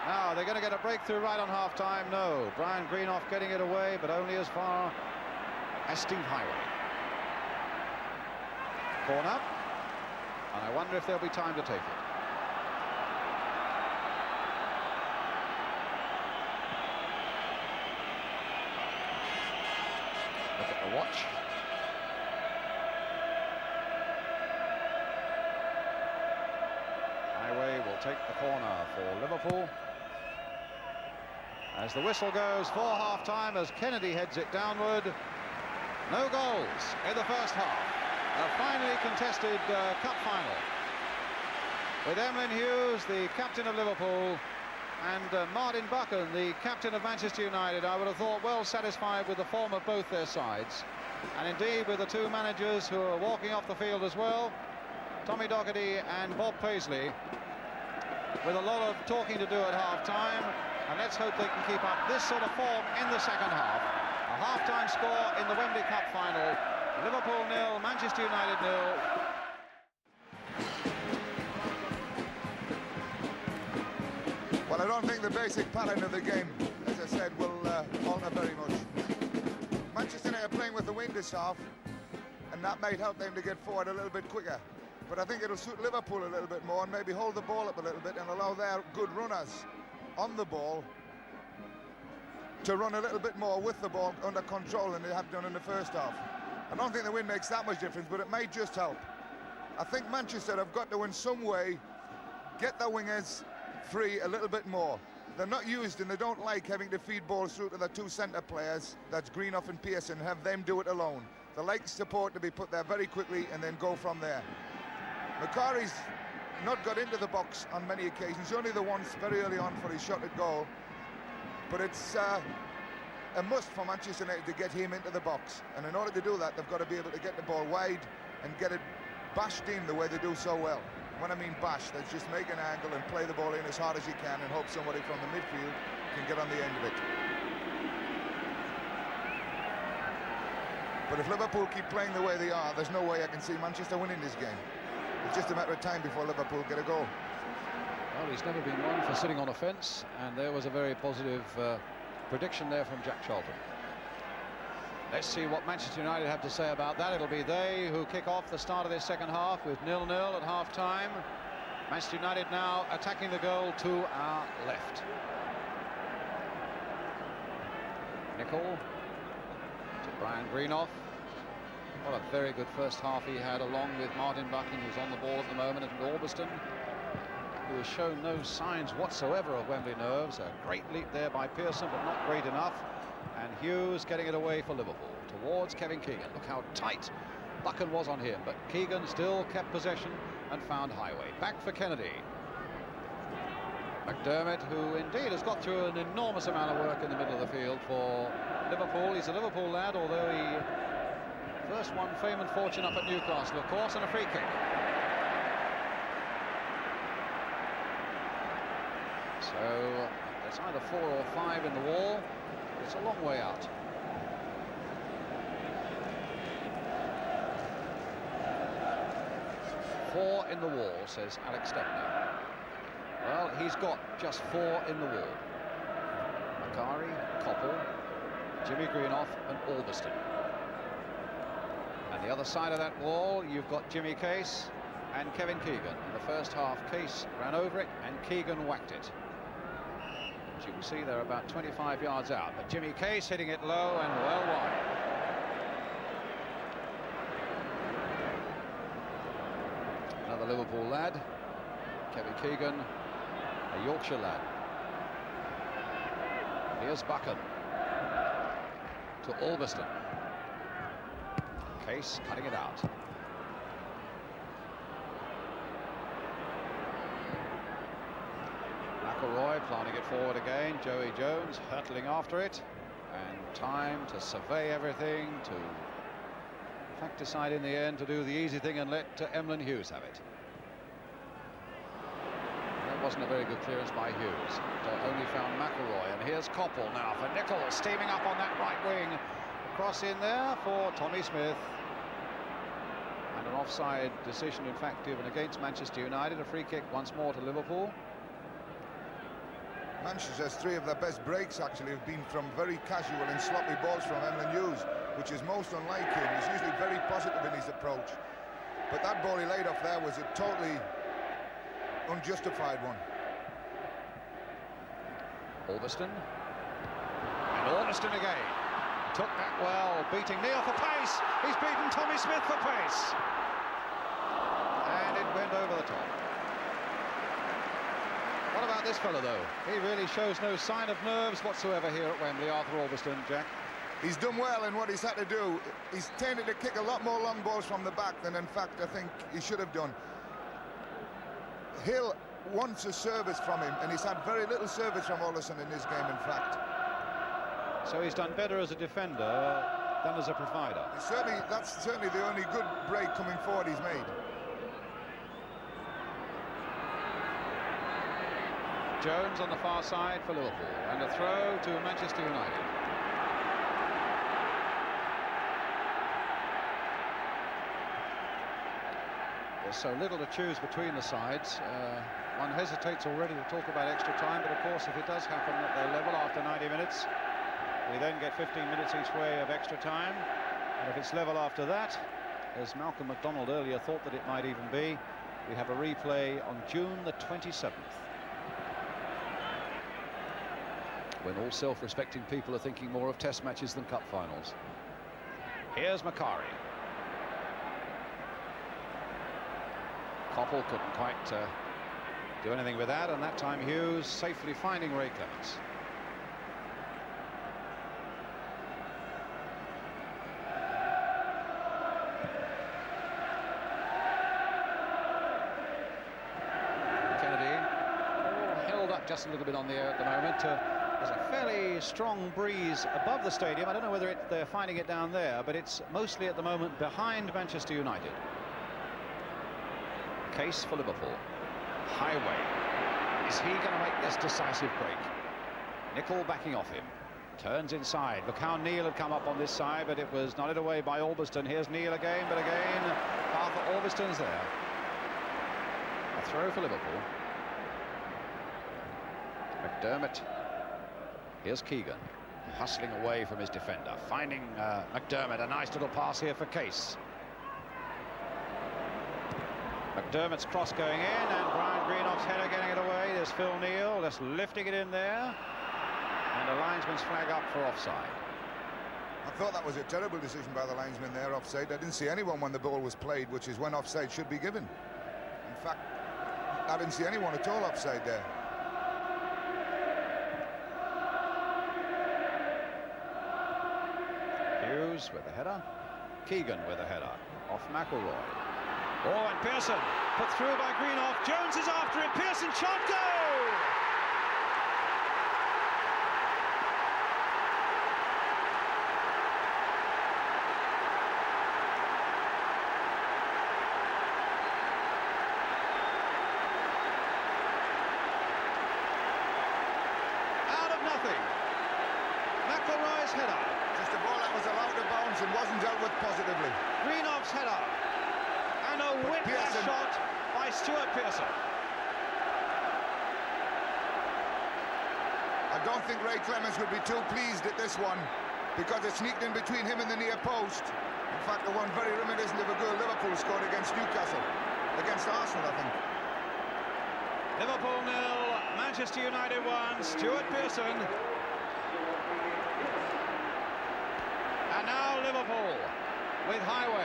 Now, they're going to get a breakthrough right on half-time. No, Brian Greenough getting it away, but only as far as Steve Highway. Corner. And I wonder if there'll be time to take it. Look at the watch. Highway will take the corner for Liverpool. As the whistle goes for half-time, as Kennedy heads it downward. No goals in the first half. A finely contested cup final, with Emlyn Hughes, the captain of Liverpool, and Martin Buchan, the captain of Manchester United. I would have thought well satisfied with the form of both their sides, and indeed with the two managers who are walking off the field as well, Tommy Docherty and Bob Paisley, with a lot of talking to do at half-time, and let's hope they can keep up this sort of form in the second half. A half-time score in the Wembley Cup final. Liverpool 0, Manchester United 0. Well, I don't think the basic pattern of the game, as I said, will alter very much. Manchester United are playing with the wind this half, and that might help them to get forward a little bit quicker. But I think it'll suit Liverpool a little bit more and maybe hold the ball up a little bit and allow their good runners on the ball to run a little bit more with the ball under control than they have done in the first half. I don't think the wind makes that much difference, but it may just help. I think Manchester have got to, in some way, get their wingers free a little bit more. They're not used, and they don't like having to feed balls through to their two centre players, that's Greenough and Pearson, have them do it alone. They like support to be put there very quickly and then go from there. Macari's not got into the box on many occasions, only the once very early on for his shot at goal. But it's a must for Manchester United to get him into the box, and in order to do that, they've got to be able to get the ball wide and get it bashed in the way they do so well. When I mean bash, that's just make an angle and play the ball in as hard as you can and hope somebody from the midfield can get on the end of it. But if Liverpool keep playing the way they are, there's no way I can see Manchester winning this game. It's just a matter of time before Liverpool get a goal. Well, he's never been one for sitting on a fence, and there was a very positive prediction there from Jack Charlton. Let's see what Manchester United have to say about that. It'll be they who kick off the start of this second half with 0-0 at half-time. Manchester United now attacking the goal to our left. Nicol to Brian Greenoff. What a very good first half he had, along with Martin Buchan, who's on the ball at the moment, and Orbiston, who has shown no signs whatsoever of Wembley nerves. A great leap there by Pearson, but not great enough. And Hughes getting it away for Liverpool towards Kevin Keegan. Look how tight Buchan was on him, but Keegan still kept possession and found highway. Back for Kennedy. McDermott, who indeed has got through an enormous amount of work in the middle of the field for Liverpool. He's a Liverpool lad, although he first won fame and fortune up at Newcastle, of course, and a free kick. So it's either 4 or 5 in the wall. It's a long way out. Four in the wall, says Alex Stepner. Well, he's got just 4 in the wall. Macari, Koppel, Jimmy Greenoff and Orbiston. And the other side of that wall, you've got Jimmy Case and Kevin Keegan. In the first half, Case ran over it and Keegan whacked it. As you can see, they're about 25 yards out, but Jimmy Case hitting it low and well wide. Another Liverpool lad, Kevin Keegan, a Yorkshire lad. Here's Buchan to Orbiston. Case cutting it out. McElroy planting it forward again. Joey Jones hurtling after it, and time to survey everything, to in fact decide in the end to do the easy thing and let Emlyn Hughes have it. That wasn't a very good clearance by Hughes. Only found McElroy, and here's Koppel now for Nicol, steaming up on that right wing. Cross in there for Tommy Smith. And an offside decision, in fact, given against Manchester United. A free kick once more to Liverpool. Manchester's 3 of their best breaks actually have been from very casual and sloppy balls from Emlyn Hughes, which is most unlike him. He's usually very positive in his approach, but that ball he laid off there was a totally unjustified one. Orbiston, and Orbiston again took that well, beating Neil for pace. He's beaten Tommy Smith for pace, and it went over the top. What about this fellow, though? He really shows no sign of nerves whatsoever here at Wembley, Arthur Orbiston, Jack. He's done well in what he's had to do. He's tended to kick a lot more long balls from the back than, in fact, I think he should have done. Hill wants a service from him, and he's had very little service from Orbiston in this game, in fact. So he's done better as a defender than as a provider. That's certainly the only good break coming forward he's made. Jones on the far side for Liverpool, and a throw to Manchester United. There's so little to choose between the sides. One hesitates already to talk about extra time, but of course if it does happen that they're level after 90 minutes, we then get 15 minutes each way of extra time. And if it's level after that, as Malcolm MacDonald earlier thought that it might even be, we have a replay on June the 27th. When all self-respecting people are thinking more of test matches than cup finals. Here's Macari. Koppel couldn't quite do anything with that, and that time Hughes safely finding Ray Clements. Kennedy, all held up just a little bit on the air at the moment. There's a fairly strong breeze above the stadium. I don't know whether they're finding it down there, but it's mostly at the moment behind Manchester United. Case for Liverpool. Highway. Is he going to make this decisive break? Nicol backing off him. Turns inside. Look how Neil had come up on this side, but it was nodded away by Albiston. Here's Neil again, but again, Arthur Albiston's there. A throw for Liverpool. McDermott. Here's Keegan, hustling away from his defender, finding McDermott. A nice little pass here for Case. McDermott's cross going in, and Brian Greenoff's header getting it away. There's Phil Neal just lifting it in there, and a linesman's flag up for offside. I thought that was a terrible decision by the linesman there, offside. I didn't see anyone when the ball was played, which is when offside should be given. In fact, I didn't see anyone at all offside there. Hughes with the header. Keegan with the header off McElroy. Oh, and Pearson put through by Greenoff. Jones is after him. Pearson shot, goal! Out of nothing. McElroy's header. Just a ball that was allowed to bounce and wasn't dealt with positively. Greenoff's header. And a whiplash shot by Stuart Pearson. I don't think Ray Clemens would be too pleased at this one, because it sneaked in between him and the near post. In fact, the one very reminiscent of a goal Liverpool scored against Newcastle, against Arsenal, I think. Liverpool 0, Manchester United 1, Stuart Pearson. And now Liverpool with Highway.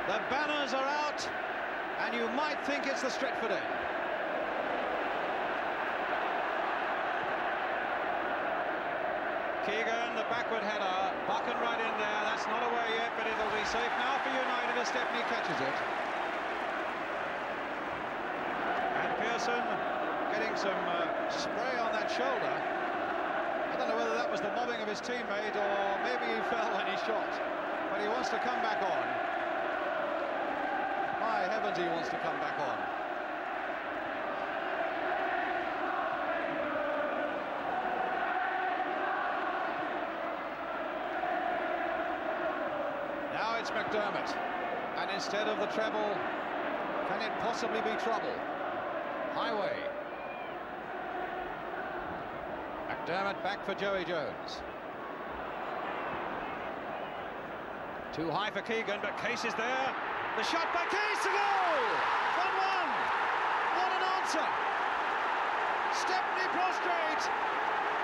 The banners are out, and you might think it's the Stretford end. Keegan, the backward header, Buchan right in there. That's not away yet, but it'll be safe now for United as Stepney catches it. And Pearson getting some spray on that shoulder. I don't know whether that was the mobbing of his teammate or maybe he fell when he shot, but he wants to come back on. My heavens, he wants to come back on. Now it's McDermott, and instead of the treble, can it possibly be trouble? Highway. McDermott back for Joey Jones. Too high for Keegan, but Case is there. The shot by Case, a goal! 1-1. What an answer! Stepney prostrate.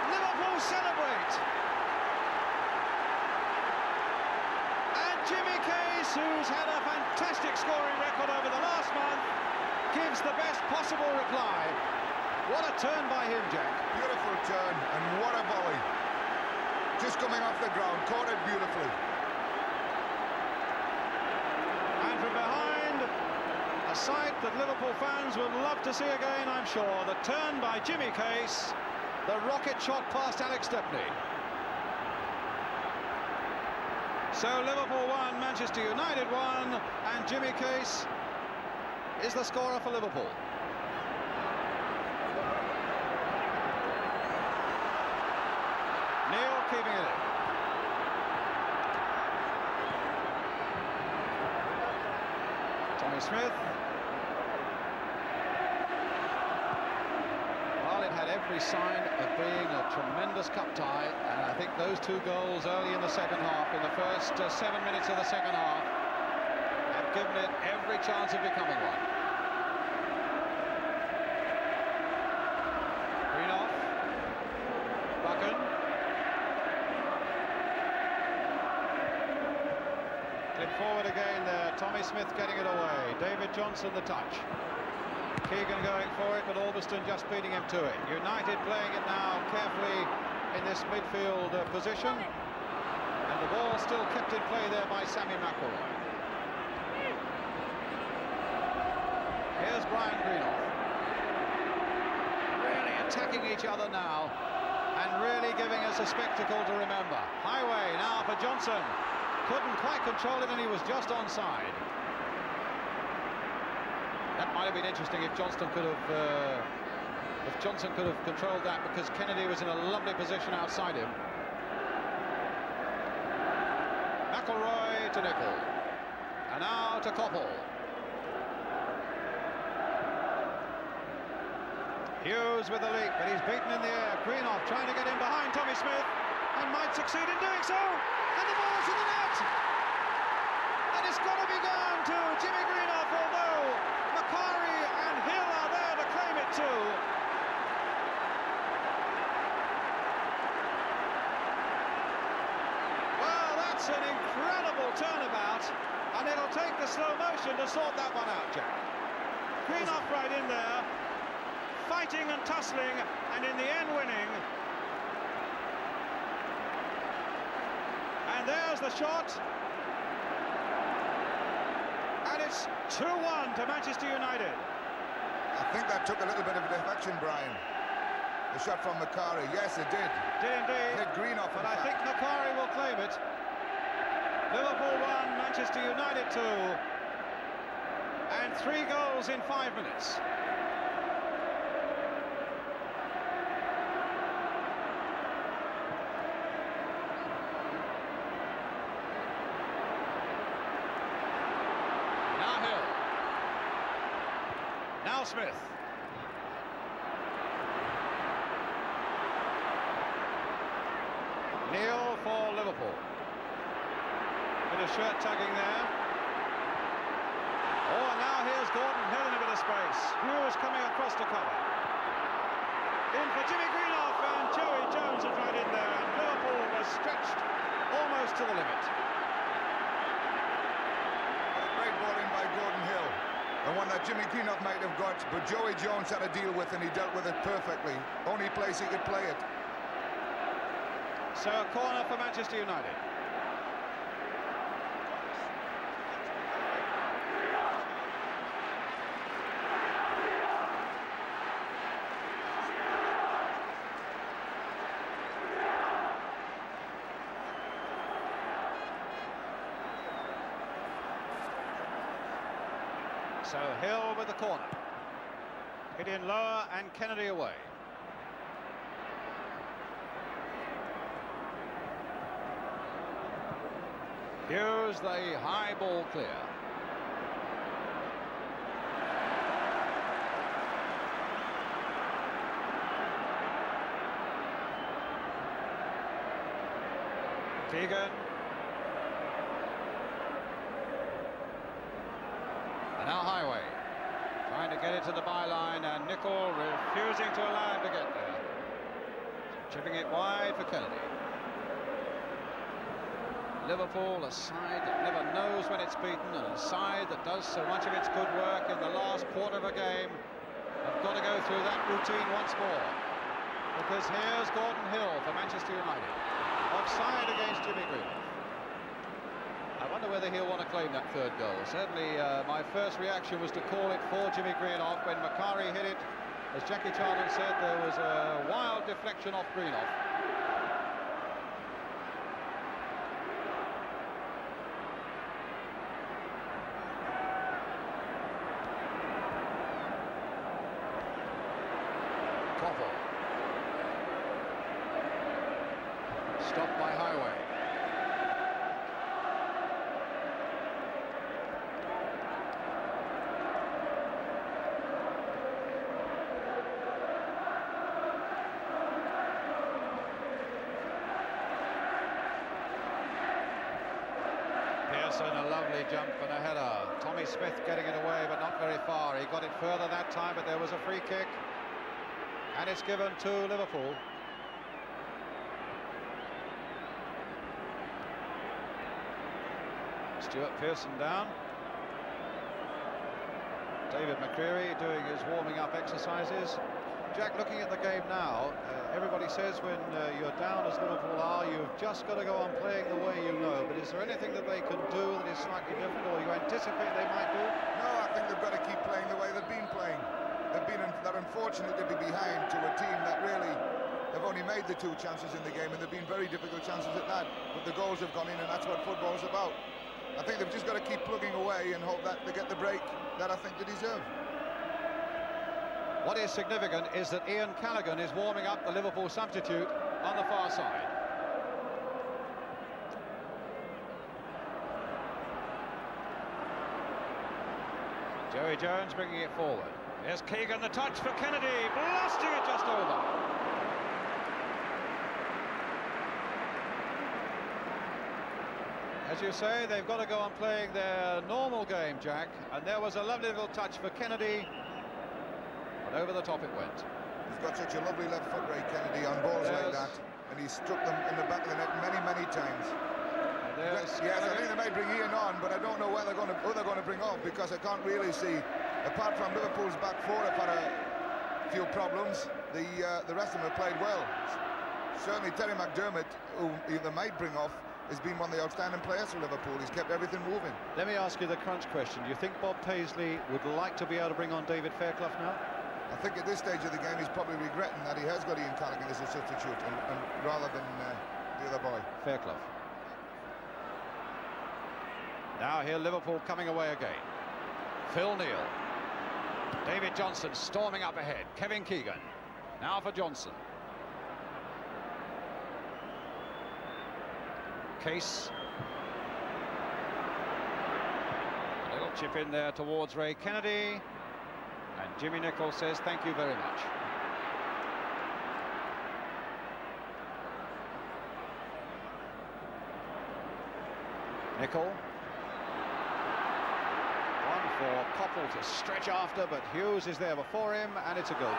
Liverpool celebrate. And Jimmy Case, who's had a fantastic scoring record over the last month, gives the best possible reply. What a turn by him, Jack. Beautiful turn, and what a volley. Just coming off the ground, caught it beautifully. And from behind, a sight that Liverpool fans would love to see again, I'm sure. The turn by Jimmy Case, the rocket shot past Alex Stepney. So Liverpool 1, Manchester United 1, and Jimmy Case is the scorer for Liverpool. Neil keeping it in. Tommy Smith. Well, it had every sign of being a tremendous cup tie, and I think those two goals early in the second half, in the first 7 minutes of the second half, have given it every chance of becoming one. Greenoff. Buchan. Clip forward again there. Tommy Smith getting it away. David Johnson the touch. Keegan going for it, but Albiston just beating him to it. United playing it now carefully in this midfield position. And the ball still kept in play there by Sammy McElroy. Here's Brian Greenoff. Really attacking each other now, and really giving us a spectacle to remember. Highway now for Johnson. Couldn't quite control it, and he was just onside. That might have been interesting if Johnston could have if Johnson could have controlled that, because Kennedy was in a lovely position outside him. McElroy to Nicol. And now to Koppel. Hughes with the leap, but he's beaten in the air. Greenoff trying to get in behind Tommy Smith, and might succeed in doing so. And the ball's in the net. And it's got to be down to Jimmy Greenoff, although Macari and Hill are there to claim it too. Well, that's an incredible turnabout, and it'll take the slow motion to sort that one out, Jack. Greenoff right in there, fighting and tussling, and in the end winning. And there's the shot. And it's 2-1 to Manchester United. I think that took a little bit of a deflection, Brian. The shot from Macari, yes, it did. Did indeed. Hit Greenoff, but I think Macari will claim it. Liverpool 1, Manchester United 2. And 3 goals in 5 minutes. Now Smith. Neil for Liverpool. Bit of shirt tugging there. Oh, and now here's Gordon Hill in a bit of space. Hughes coming across to cover. In for Jimmy Greenoff, and Joey Jones is right in there, and Liverpool was stretched almost to the limit. Great ball in by Gordon Hill. The one that Jimmy Greenoff might have got, but Joey Jones had to deal with, and he dealt with it perfectly. Only place he could play it. So a corner for Manchester United. So Hill with the corner. Hit in lower and Kennedy away. Here's the high ball clear. Keegan. And now Highway, trying to get it to the byline, and Nicol refusing to allow him to get there. Chipping it wide for Kennedy. Liverpool, a side that never knows when it's beaten, and a side that does so much of its good work in the last quarter of a game, have got to go through that routine once more. Because here's Gordon Hill for Manchester United. Offside against Jimmy Greenoff. I wonder whether he'll want to claim that third goal. Certainly, my first reaction was to call it for Jimmy Greenoff. When Macari hit it, as Jackie Charlton said, there was a wild deflection off Greenoff. Koppel. Stopped by Highway. Pearson, a lovely jump and a header. Tommy Smith getting it away, but not very far. He got it further that time, but there was a free kick. And it's given to Liverpool. Stuart Pearson down. David Macari doing his warming-up exercises. Jack, looking at the game now, everybody says when you're down as Liverpool are, you've just got to go on playing the way you know. But is there anything that they can do that is slightly different, or you anticipate they might do? No, I think they've got to keep playing the way they've been playing. They're unfortunate to be behind to a team that really have only made the 2 chances in the game, and they've been very difficult chances at that. But the goals have gone in, and that's what football's about. I think they've just got to keep plugging away and hope that they get the break that I think they deserve. What is significant is that Ian Callaghan is warming up the Liverpool substitute on the far side. Joey Jones bringing it forward. Here's Keegan, the touch for Kennedy, blasting it just over. As you say, they've got to go on playing their normal game, Jack, and there was a lovely little touch for Kennedy, and over the top it went. He's got such a lovely left foot, Ray Kennedy, on balls like that, and he struck them in the back of the net many times. Yes, I think they might bring Ian on, but I don't know who they're going to bring off, because I can't really see, apart from Liverpool's back four have had a few problems, the rest of them have played well. Certainly Terry McDermott, who they might bring off, has been one of the outstanding players for Liverpool. He's kept everything moving. Let me ask you the crunch question. Do you think Bob Paisley would like to be able to bring on David Fairclough now? I think at this stage of the game he's probably regretting that he has got Ian Callaghan as a substitute and rather than the other boy. Fairclough. Now here Liverpool coming away again. Phil Neal. David Johnson storming up ahead. Kevin Keegan. Now for Johnson. Case. A little chip in there towards Ray Kennedy. And Jimmy Nicholl says thank you very much. Nicholl. One for Coppell to stretch after, but Hughes is there before him, and it's a goal.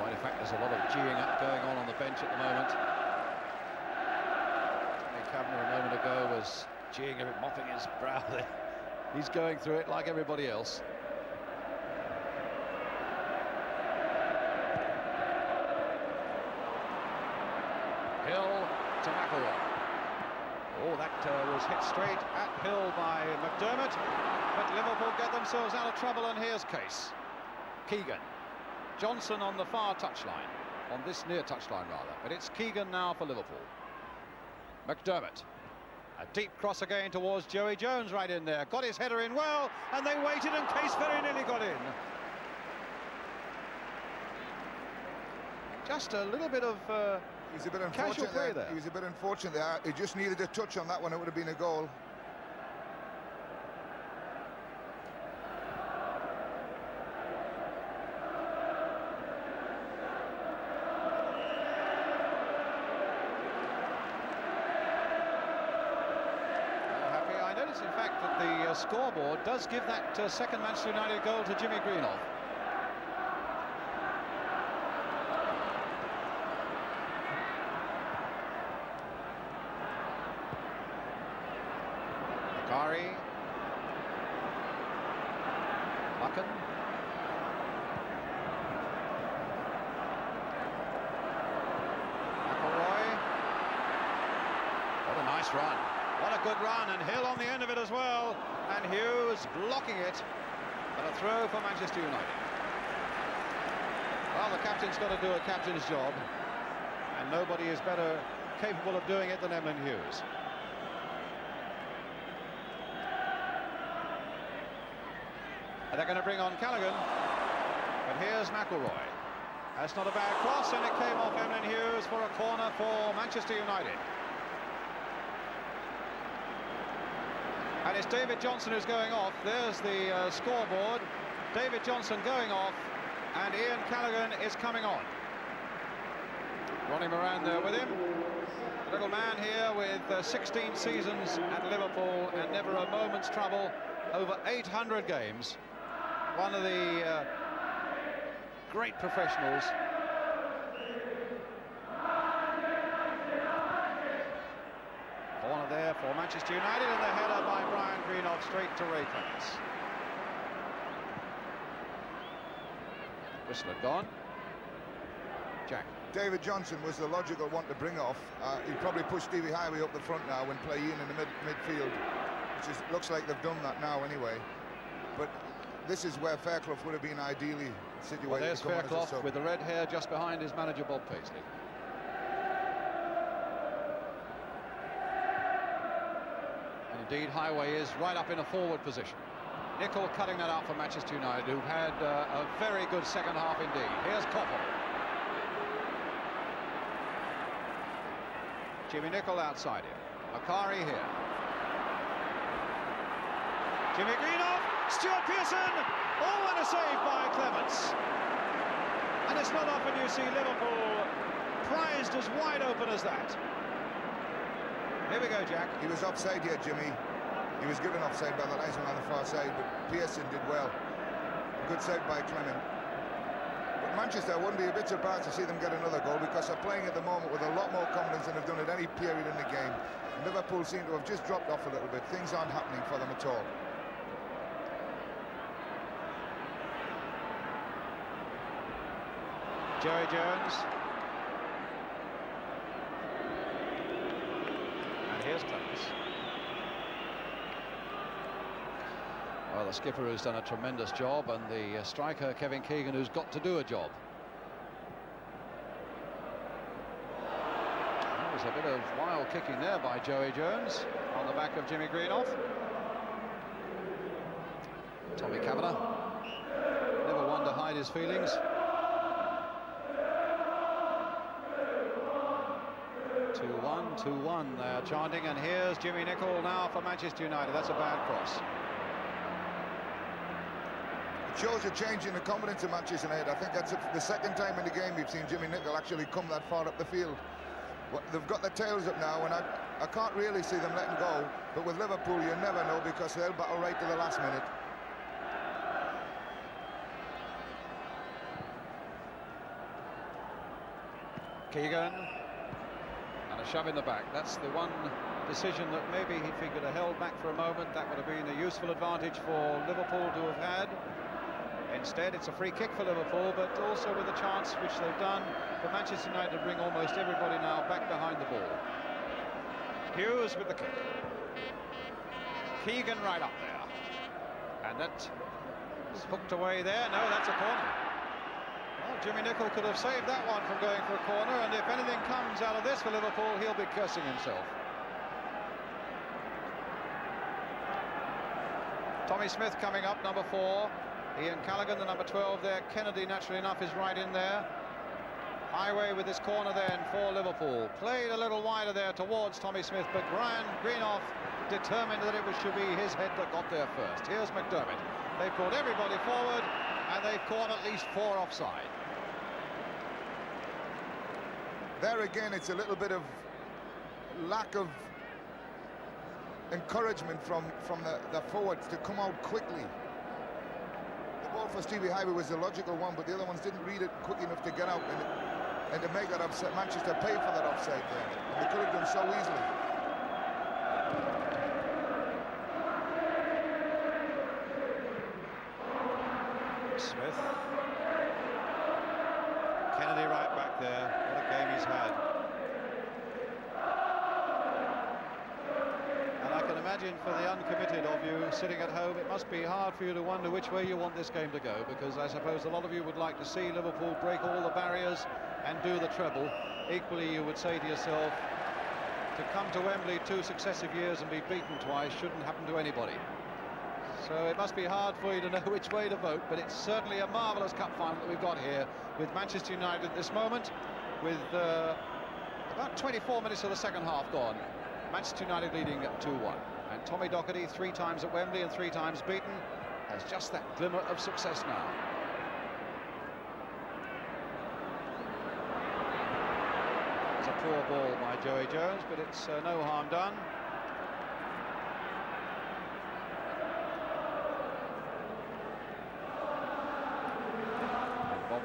In fact, there's a lot of geeing up going on the bench at the moment. Kavanagh a moment ago was geeing a bit, mopping his brow there. He's going through it like everybody else. Hill to Macari. Oh, that was hit straight at Hill by McDermott, but Liverpool get themselves out of trouble, and here's Case. Keegan. Johnson on the far touchline, on this near touchline rather, but it's Keegan now for Liverpool. McDermott, a deep cross again towards Joey Jones, right in there, got his header in well, and they waited, and Case very nearly got in. Just a little bit of he's a bit casual play there. He was a bit unfortunate there. He just needed a touch on that one, it would have been a goal. In fact, that the scoreboard does give that second Manchester United goal to Jimmy Greenoff. Macari. Buchan. McElroy. What a nice run. What a good run, and Hill on the end of it as well, and Hughes blocking it, but a throw for Manchester United. Well, the captain's got to do a captain's job, and nobody is better capable of doing it than Emlyn Hughes. And they're going to bring on Callaghan, but here's McElroy. That's not a bad cross, and it came off Emlyn Hughes for a corner for Manchester United. And it's David Johnson who's going off. There's the scoreboard. David Johnson going off, and Ian Callaghan is coming on. Ronnie Moran there with him. A little man here with 16 seasons at Liverpool and never a moment's trouble. Over 800 games. One of the great professionals. Corner there for Manchester United, and the header by Brian Greenoff straight to Ray Clements. Whistle had gone. Jack. David Johnson was the logical one to bring off. He probably pushed Stevie Highway up the front now and play Ian in the midfield, which looks like they've done that now anyway. But this is where Fairclough would have been ideally situated. Well, there's to come Fairclough on as a sub. with the red hair just behind his manager Bob Paisley. Indeed, Highway is right up in a forward position. Nicol cutting that out for Manchester United, who've had a very good second half indeed. Here's Koppel. Jimmy Nicol outside him. Macari here. Jimmy Greenoff, Stuart Pearson. Oh, and a save by Clements. And it's not often you see Liverpool prized as wide open as that. Here we go, Jack. He was offside here, Jimmy. He was given offside by the linesman on the far side, but Pearson did well. Good save by Clement. But Manchester wouldn't be a bit surprised to see them get another goal, because they're playing at the moment with a lot more confidence than they've done at any period in the game. Liverpool seem to have just dropped off a little bit. Things aren't happening for them at all. Joey Jones. And here's Clements. Well, the skipper who's done a tremendous job, and the striker Kevin Keegan, who's got to do a job. There was a bit of wild kicking there by Joey Jones on the back of Jimmy Greenoff. Tommy Kavanagh, never one to hide his feelings. 2-1, 2-1 they're chanting, and here's Jimmy Nicol now for Manchester United. That's a bad cross. It shows a change in the confidence of Manchester United. I think that's the second time in the game we've seen Jimmy Nicol actually come that far up the field. They've got their tails up now, and I can't really see them letting go. But with Liverpool, you never know, because they'll battle right to the last minute. Keegan. And a shove in the back. That's the one decision that maybe if he could have held back for a moment, that would have been a useful advantage for Liverpool to have had. Instead, it's a free kick for Liverpool, but also with a chance, which they've done, for Manchester United to bring almost everybody now back behind the ball. Hughes with the kick. Keegan right up there. And that is hooked away there. No, that's a corner. Well, Jimmy Nicol could have saved that one from going for a corner, and if anything comes out of this for Liverpool, he'll be cursing himself. Tommy Smith coming up, number 4. Ian Callaghan, the number 12 there. Kennedy, naturally enough, is right in there. Highway with this corner then for Liverpool. Played a little wider there towards Tommy Smith, but Greenoff determined that it should be his head that got there first. Here's McDermott. They've brought everybody forward, and they've caught at least 4 offside. There again, it's a little bit of lack of encouragement from the forwards to come out quickly. The ball for Stevie Highway was the logical one, but the other ones didn't read it quick enough to get out and to make that upset. Manchester paid for that offside there, and they could have done so easily. Smith. Kennedy right back there. What a game he's had. And I can imagine for the uncommitted of you sitting at home, it must be hard for you to wonder which way you want this game to go, because I suppose a lot of you would like to see Liverpool break all the barriers and do the treble. Equally, you would say to yourself, to come to Wembley 2 successive years and be beaten twice shouldn't happen to anybody. So it must be hard for you to know which way to vote, but it's certainly a marvellous cup final that we've got here with Manchester United at this moment, with about 24 minutes of the second half gone. Manchester United leading 2-1. And Tommy Docherty, 3 times at Wembley and 3 times beaten, has just that glimmer of success now. It's a poor ball by Joey Jones, but it's no harm done.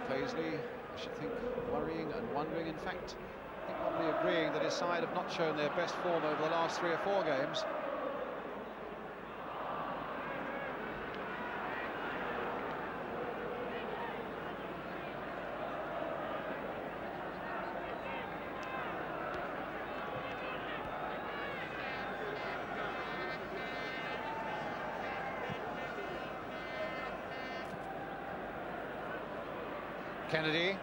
Paisley, I should think, worrying and wondering. In fact, I think probably agreeing that his side have not shown their best form over the last 3 or 4 games. Kennedy.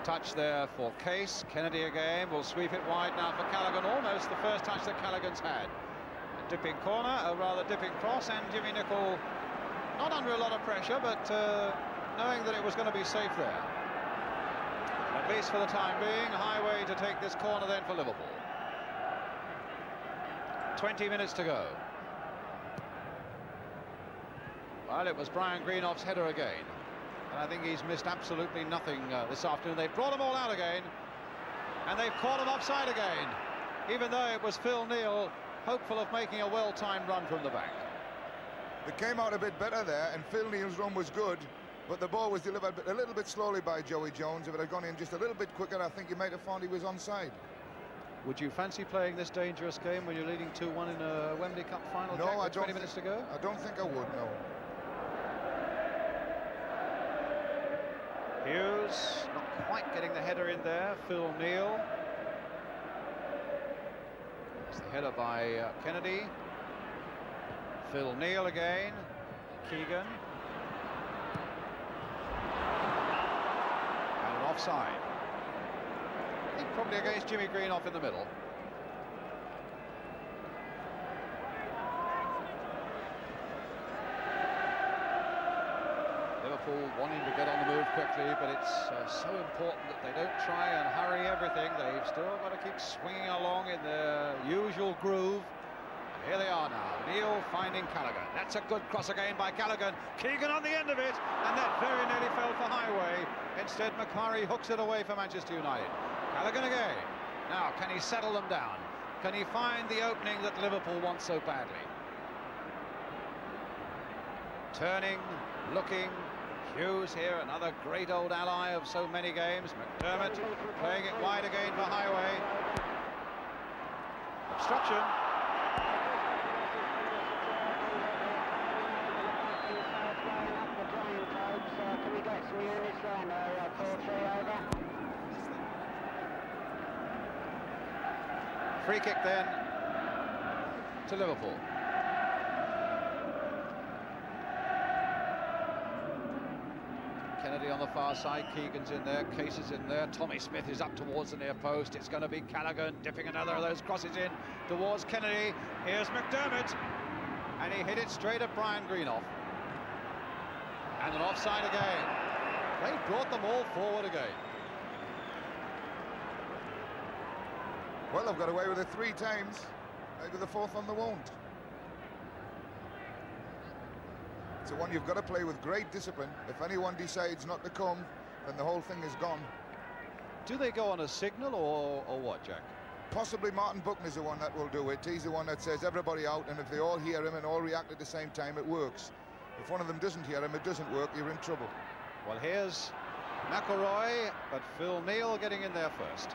Touch there for Case. Kennedy again will sweep it wide now for Callaghan. Almost the first touch that Callaghan's had. A dipping corner, a rather dipping cross, and Jimmy Nicholl not under a lot of pressure, but knowing that it was going to be safe there. At least for the time being, Highway to take this corner then for Liverpool. 20 minutes to go. Well, it was Brian Greenoff's header again. And I think he's missed absolutely nothing this afternoon. They've brought them all out again. And they've caught him offside again. Even though it was Phil Neal, hopeful of making a well-timed run from the back. They came out a bit better there, and Phil Neal's run was good. But the ball was delivered a little bit slowly by Joey Jones. If it had gone in just a little bit quicker, I think you might have found he was onside. Would you fancy playing this dangerous game when you're leading 2-1 in a Wembley Cup final? No, Jack, I with don't 20 minutes to go? I don't think I would, no. Hughes not quite getting the header in there. Phil Neal. It's the header by Kennedy. Phil Neal again. Keegan. And an offside. I think probably against Jimmy Greenoff in the middle. Liverpool wanting to get on the move quickly, but it's so important that they don't try and hurry everything. They've still got to keep swinging along in their usual groove. And here they are now. Neal finding Callaghan. That's a good cross again by Callaghan. Keegan on the end of it, and that very nearly fell for Highway. Instead, Macari hooks it away for Manchester United. Callaghan again. Now, can he settle them down? Can he find the opening that Liverpool wants so badly? Turning, looking. Hughes here, another great old ally of so many games. McDermott playing it wide again for Highway. Obstruction. Free kick then to Liverpool. Kennedy on the far side, Keegan's in there, Case is in there, Tommy Smith is up towards the near post. It's going to be Callaghan dipping another of those crosses in towards Kennedy. Here's McDermott, and he hit it straight at Brian Greenoff. And an offside again. They brought them all forward again. Well, they've got away with it 3 times. Maybe the 4th on the won't. It's the one you've got to play with great discipline. If anyone decides not to come, then the whole thing is gone. Do they go on a signal or what, Jack? Possibly Martin Buckner's the one that will do it. He's the one that says everybody out, and if they all hear him and all react at the same time, it works. If one of them doesn't hear him, it doesn't work, you're in trouble. Well, here's McElroy, but Phil Neal getting in there first.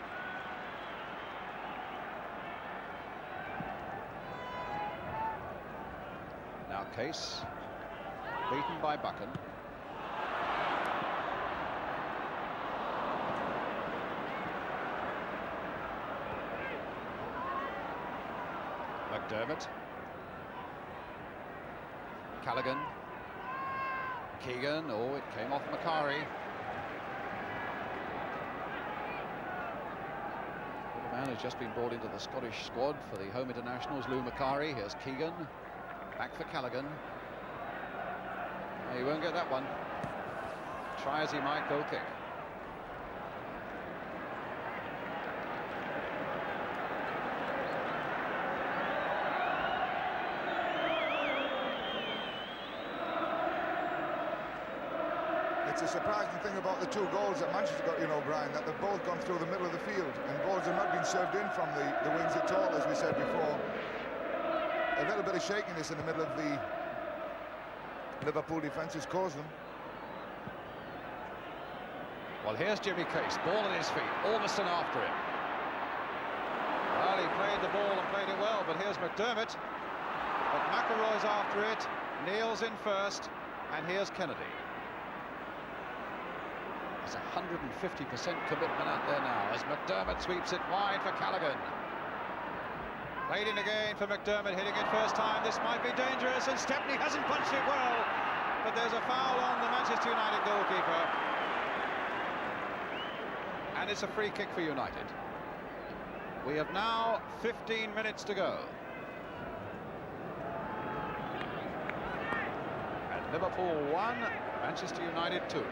Now Case, beaten by Buchan. McDermott. Callaghan. Keegan. Oh, it came off Macari. The man who's just been brought into the Scottish squad for the home internationals, Lou Macari. Here's Keegan. Back for Callaghan. No, he won't get that one. Try as he might, goal kick. It's a surprising thing about the 2 goals that Manchester got, you know, Brian, that they've both gone through the middle of the field, and balls have not been served in from the wings at all, as we said before. A little bit of shakiness in the middle of the Liverpool defence has caused them. Well, here's Jimmy Case, ball at his feet, Ormiston after him. Well, he played the ball and played it well, but here's McDermott. But McElroy's after it, Neal's in first, and here's Kennedy. There's 150% commitment out there now as McDermott sweeps it wide for Callaghan. Played in again for McDermott, hitting it first time. This might be dangerous, and Stepney hasn't punched it well. But there's a foul on the Manchester United goalkeeper. And it's a free kick for United. We have now 15 minutes to go. And Liverpool 1, Manchester United 2.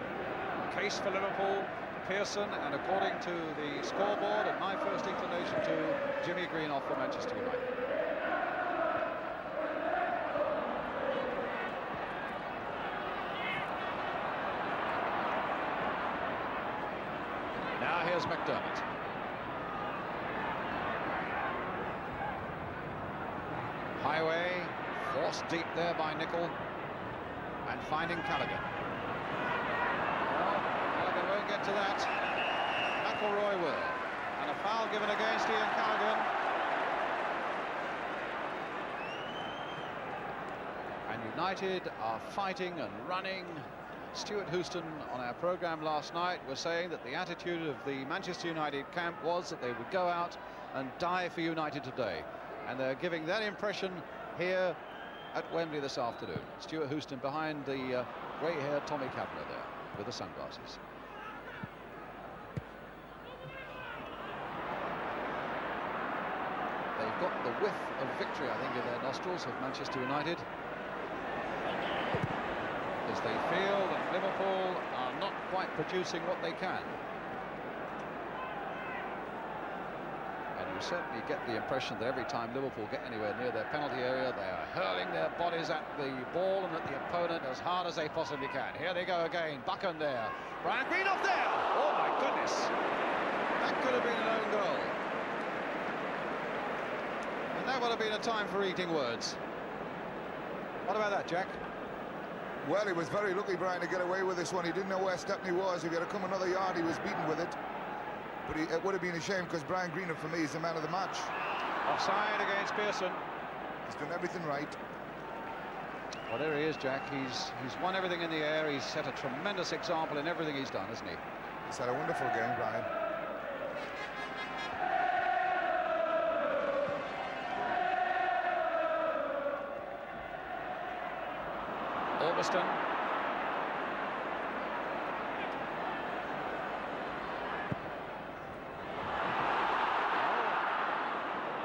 Case for Liverpool, Pearson, and according to the scoreboard and my first inclination to Jimmy Greenoff for Manchester United. Now here's McDermott. Highway, forced deep there by Nicol, and finding Callaghan. Well, Callaghan won't get to that. McElroy will. And a foul given against Ian Callaghan. And United are fighting and running. Stuart Houston on our programme last night was saying that the attitude of the Manchester United camp was that they would go out and die for United today. And they're giving that impression here at Wembley this afternoon. Stuart Houston behind the grey-haired Tommy Kavanagh there with the sunglasses. They've got the whiff of victory, I think, in their nostrils of Manchester United, as they feel that Liverpool are not quite producing what they can. And you certainly get the impression that every time Liverpool get anywhere near their penalty area, they are hurling their bodies at the ball and at the opponent as hard as they possibly can. Here they go again, Buchan there, Brian Greenoff there. Oh my goodness, that could have been an own goal. And that would have been a time for eating words. What about that, Jack? Well, he was very lucky, Brian, to get away with this one. He didn't know where Stepney was. If he had come another yard, he was beaten with it. But it would have been a shame, because Brian Greenoff, for me, is the man of the match. Offside against Pearson. He's done everything right. Well, there he is, Jack. He's won everything in the air. He's set a tremendous example in everything he's done, hasn't he? He's had a wonderful game, Brian. Albiston.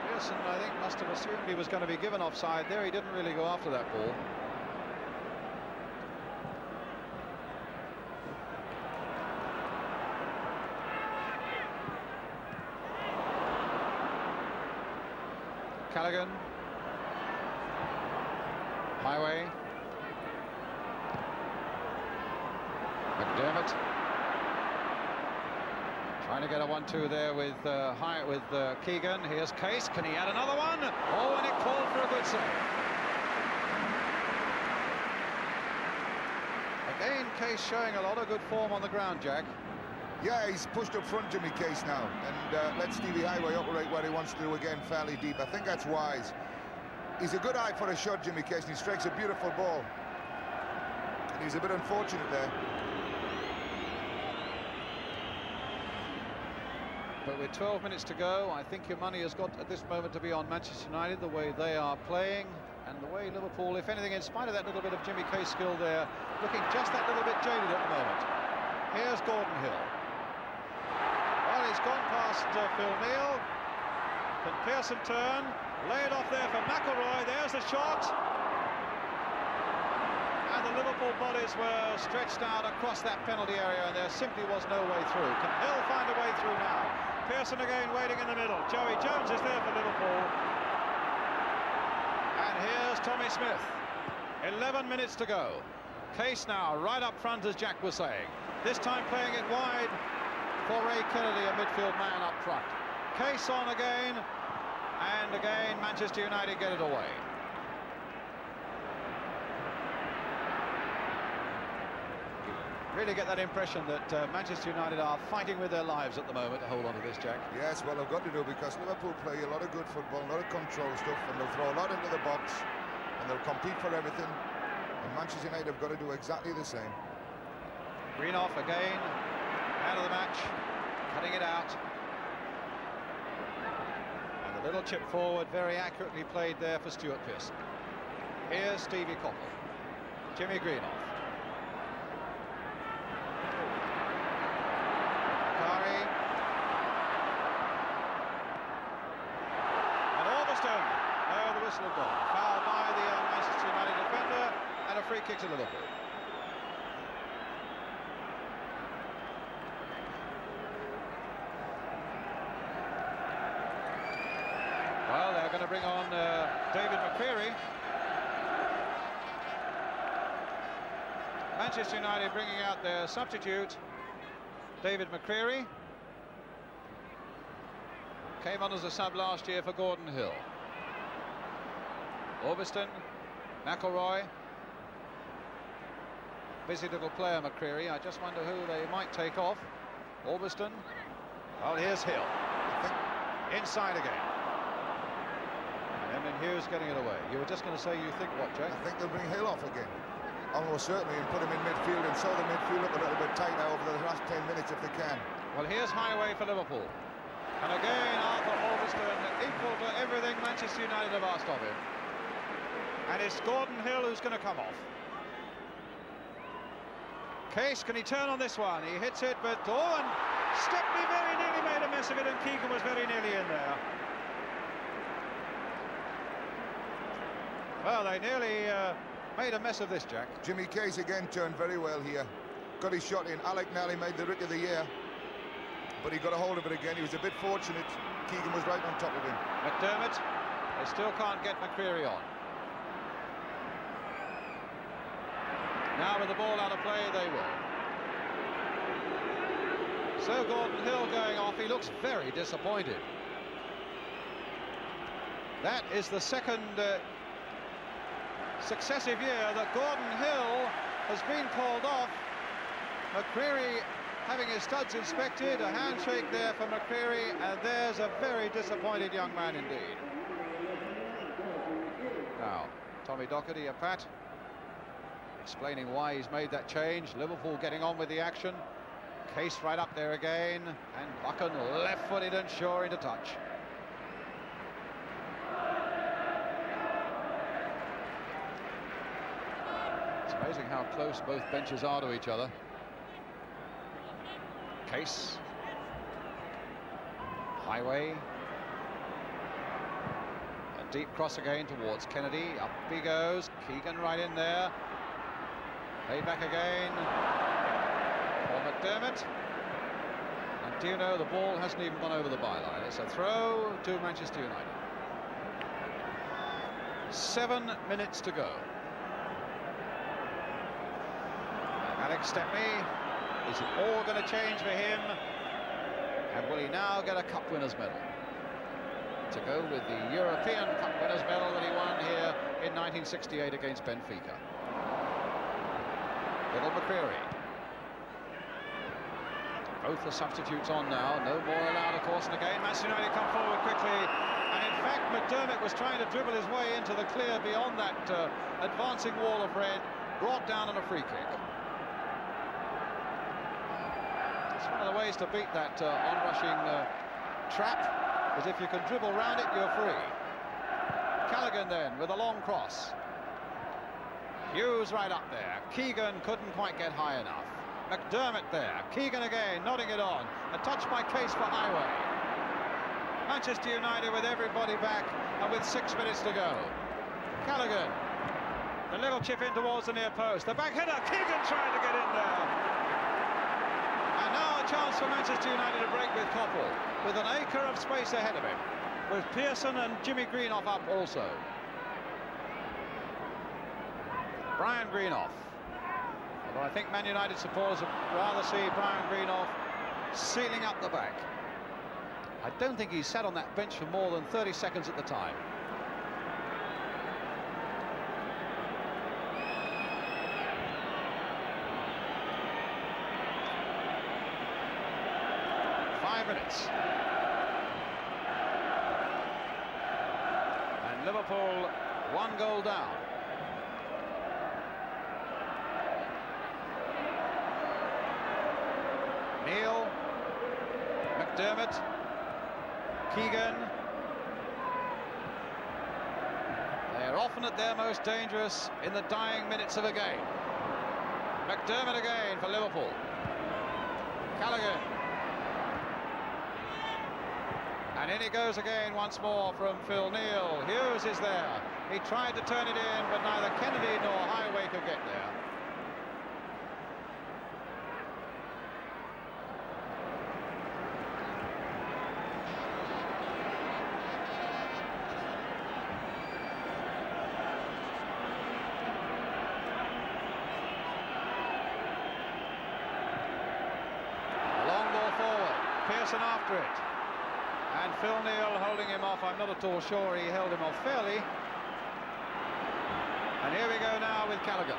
Pearson, I think, must have assumed he was going to be given offside there. He didn't really go after that ball. Callaghan. Highway. McDermott trying to get a 1-2 there with Keegan. Here's Case. Can he add another one? Oh, and it called for a good save. Again, Case showing a lot of good form on the ground, Jack. Yeah, he's pushed up front, Jimmy Case, now, and let Stevie Highway operate what he wants to do again, fairly deep. I think that's wise. He's a good eye for a shot, Jimmy Case, and he strikes a beautiful ball. And he's a bit unfortunate there. But with 12 minutes to go, I think your money has got at this moment to be on Manchester United, the way they are playing, and the way Liverpool, if anything, in spite of that little bit of Jimmy Case skill there, looking just that little bit jaded at the moment. Here's Gordon Hill. Well, he's gone past Phil Neal. Can Pearson turn? Lay it off there for McElroy. There's the shot. And the Liverpool bodies were stretched out across that penalty area, and there simply was no way through. Can Hill find a way through now? Pearson again waiting in the middle. Joey Jones is there for Liverpool. And here's Tommy Smith. 11 minutes to go. Case now right up front, as Jack was saying. This time playing it wide for Ray Kennedy, a midfield man up front. Case on again, and again Manchester United get it away. Really get that impression that Manchester United are fighting with their lives at the moment to hold on to this, Jack. Yes, well, they've got to do, because Liverpool play a lot of good football, a lot of control stuff, and they'll throw a lot into the box, and they'll compete for everything. And Manchester United have got to do exactly the same. Greenoff again, out of the match, cutting it out. And a little chip forward, very accurately played there for Stuart Pearson. Here's Stevie Coppell. Jimmy Greenoff. Macari, whistle have gone. Foul by the Manchester United defender and a free kick to Liverpool. Well, they're going to bring on David Macari. Manchester United bringing out their substitute, David Macari. Came on as a sub last year for Gordon Hill. Orbiston, McElroy. Busy little player, Macari. I just wonder who they might take off. Orbiston. Well, here's Hill. Inside again. And Hughes getting it away. You were just going to say you think what, Jack? I think they'll bring Hill off again. Almost certainly, and put him in midfield and sew the midfield up a little bit tighter over the last 10 minutes if they can. Well, here's Highway for Liverpool. And again, Arthur Orbiston equal to everything Manchester United have asked of him. And it's Gordon Hill who's going to come off. Case, can he turn on this one? He hits it, but and Stepney very nearly made a mess of it, and Keegan was very nearly in there. Well, they nearly made a mess of this, Jack. Jimmy Case again turned very well here. Got his shot in. Alec Nally made the Rookie of the Year, but he got a hold of it again. He was a bit fortunate. Keegan was right on top of him. McDermott, they still can't get Macari on. Now with the ball out of play, they will. So Gordon Hill going off, he looks very disappointed. That is the second successive year that Gordon Hill has been called off. Macari having his studs inspected, a handshake there for Macari, and there's a very disappointed young man indeed. Now, Tommy Docherty, a pat, explaining why he's made that change. Liverpool getting on with the action. Case right up there again, and Buchan left-footed and sure into touch. It's amazing how close both benches are to each other. Case. Highway. A deep cross again towards Kennedy. Up he goes. Keegan right in there. Played back again for McDermott. And do you know, the ball hasn't even gone over the byline. It's a throw to Manchester United. 7 minutes to go. Alex Stepney, is it all going to change for him? And will he now get a Cup Winners' Medal? To go with the European Cup Winners' Medal that he won here in 1968 against Benfica. Little Macari. Both the substitutes on now, no more allowed, of course, and again Manchester United come forward quickly, and in fact McDermott was trying to dribble his way into the clear beyond that advancing wall of red, brought down on a free kick. It's one of the ways to beat that onrushing trap, is if you can dribble round it, you're free. Callaghan then with a long cross. Hughes right up there. Keegan couldn't quite get high enough. McDermott there. Keegan again, nodding it on. A touch by Case for Highway. Manchester United with everybody back and with 6 minutes to go. Callaghan. The little chip in towards the near post. The back header. Keegan trying to get in there. And now a chance for Manchester United to break with Koppel, with an acre of space ahead of him, with Pearson and Jimmy Greenough up also. Brian Greenough. Although I think Man United supporters would rather see Brian Greenough sealing up the back. I don't think he's sat on that bench for more than 30 seconds at the time. Minutes. And Liverpool 1 goal down. Neal, McDermott, Keegan. They're often at their most dangerous in the dying minutes of a game. McDermott again for Liverpool. Callaghan. And in it goes again once more from Phil Neal. Hughes is there. He tried to turn it in, but neither Kennedy nor Highway could get there. A long ball forward. Pearson after it. And Phil Neal holding him off. I'm not at all sure he held him off fairly. And here we go now with Callaghan.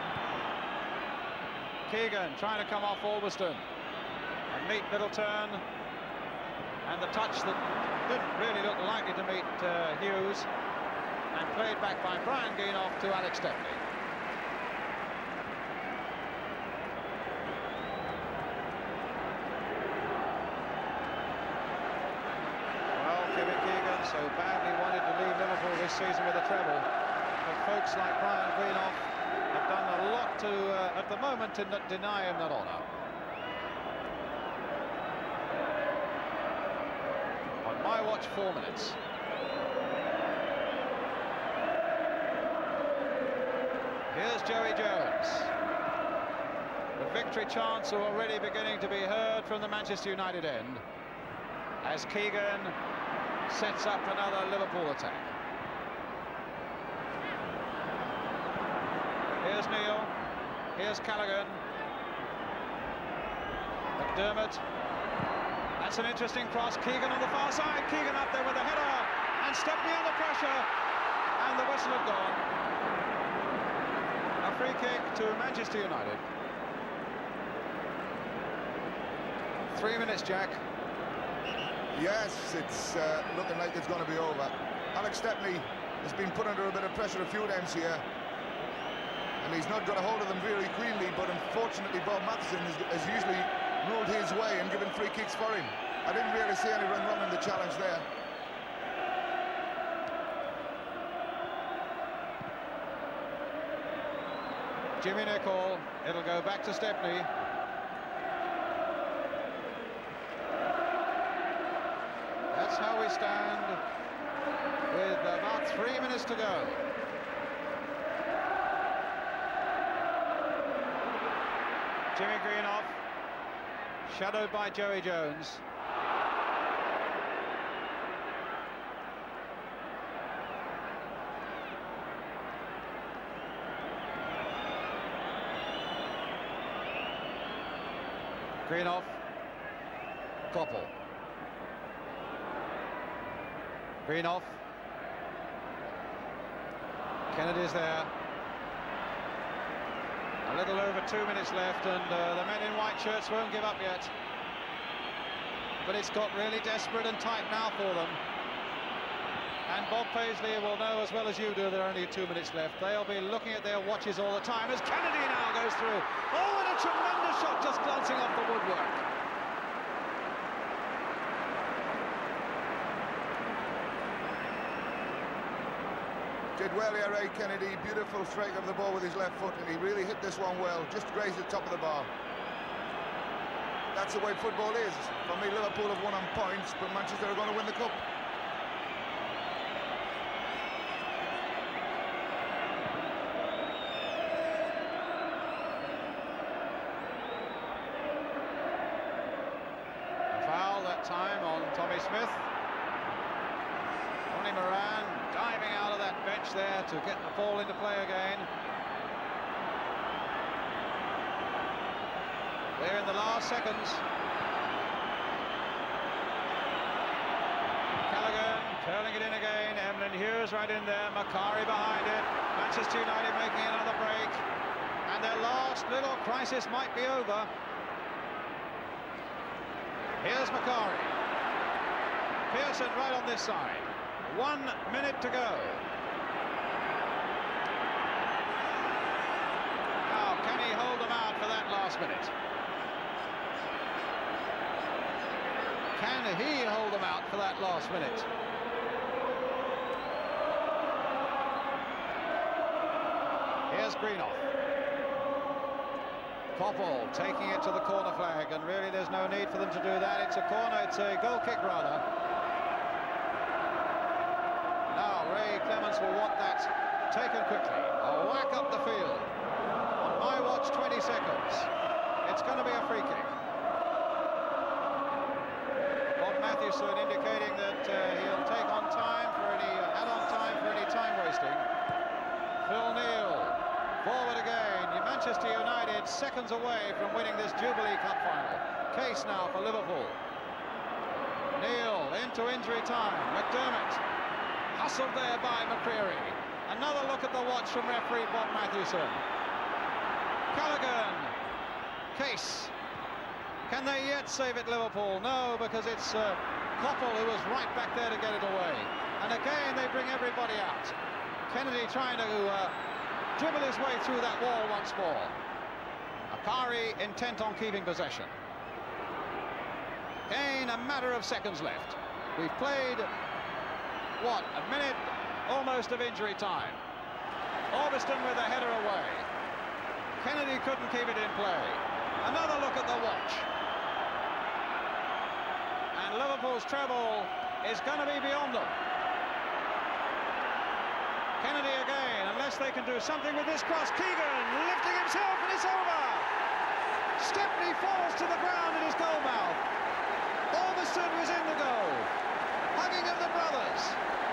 Keegan trying to come off Alberston. A neat little turn. And the touch that didn't really look likely to meet Hughes. And played back by Brian Geenoff to Alex Stepney. So badly wanted to leave Liverpool this season with a treble, but folks like Brian Geenoff have done a lot to, at the moment, to deny him that honour. On my watch, 4 minutes. Here's Joey Jones. The victory chants are already beginning to be heard from the Manchester United end, as Keegan sets up another Liverpool attack. Here's Neal. Here's Callaghan. McDermott. That's an interesting cross. Keegan on the far side. Keegan up there with the header. And Stepney under pressure. And the whistle had gone. A free kick to Manchester United. 3 minutes, Jack. Yes, it's looking like it's going to be over. Alex Stepney has been put under a bit of pressure a few times here, and he's not got a hold of them really cleanly, but unfortunately Bob Matheson has usually ruled his way and given free kicks for him. I didn't really see anyone running the challenge there. Jimmy Nicholl, it'll go back to Stepney. That's how we stand with about 3 minutes to go. Jimmy Greenoff, shadowed by Joey Jones. Greenoff, Koppel. Greenoff. Kennedy's there. A little over 2 minutes left, and the men in white shirts won't give up yet. But it's got really desperate and tight now for them. And Bob Paisley will know as well as you do there are only 2 minutes left. They'll be looking at their watches all the time as Kennedy now goes through. Oh, and a tremendous shot just glancing off the woodwork. Did well here, Ray Kennedy. Beautiful strike of the ball with his left foot, and he really hit this one well. Just grazed the top of the bar. That's the way football is. For me, Liverpool have won on points, but Manchester are going to win the cup. A foul that time on Tommy Smith. Ronnie Moran diving out of that bench there to get the ball into play again. They're in the last seconds. Callaghan curling it in again. Emlyn Hughes right in there. Macari behind it. Manchester United making another break. And their last little crisis might be over. Here's Macari. Pearson right on this side. 1 minute to go. Now, can he hold them out for that last minute? Can he hold them out for that last minute? Here's Greenoff. Koppel taking it to the corner flag, and really there's no need for them to do that. It's a corner, it's a goal kick rather. taken quickly. A whack up the field. On my watch, 20 seconds. It's going to be a free kick. Bob Mathewson indicating that he'll take on time for any add-on time for any time wasting. Phil Neal forward again. Manchester United seconds away from winning this Jubilee Cup final. Case now for Liverpool. Neal into injury time. McDermott hustled there by Macari. Another look at the watch from referee Bob Mathewson. Callaghan. Case. Can they yet save it, Liverpool? No, because it's Koppel who was right back there to get it away. And again they bring everybody out. Kennedy trying to dribble his way through that wall once more. Macari intent on keeping possession. Again, a matter of seconds left. We've played, what, a minute almost of injury time. Orbiston with a header away. Kennedy couldn't keep it in play. Another look at the watch. And Liverpool's treble is going to be beyond them. Kennedy again, unless they can do something with this cross. Keegan lifting himself, and it's over. Stepney falls to the ground in his goal mouth. Orbiston was in the goal. Hugging of the brothers.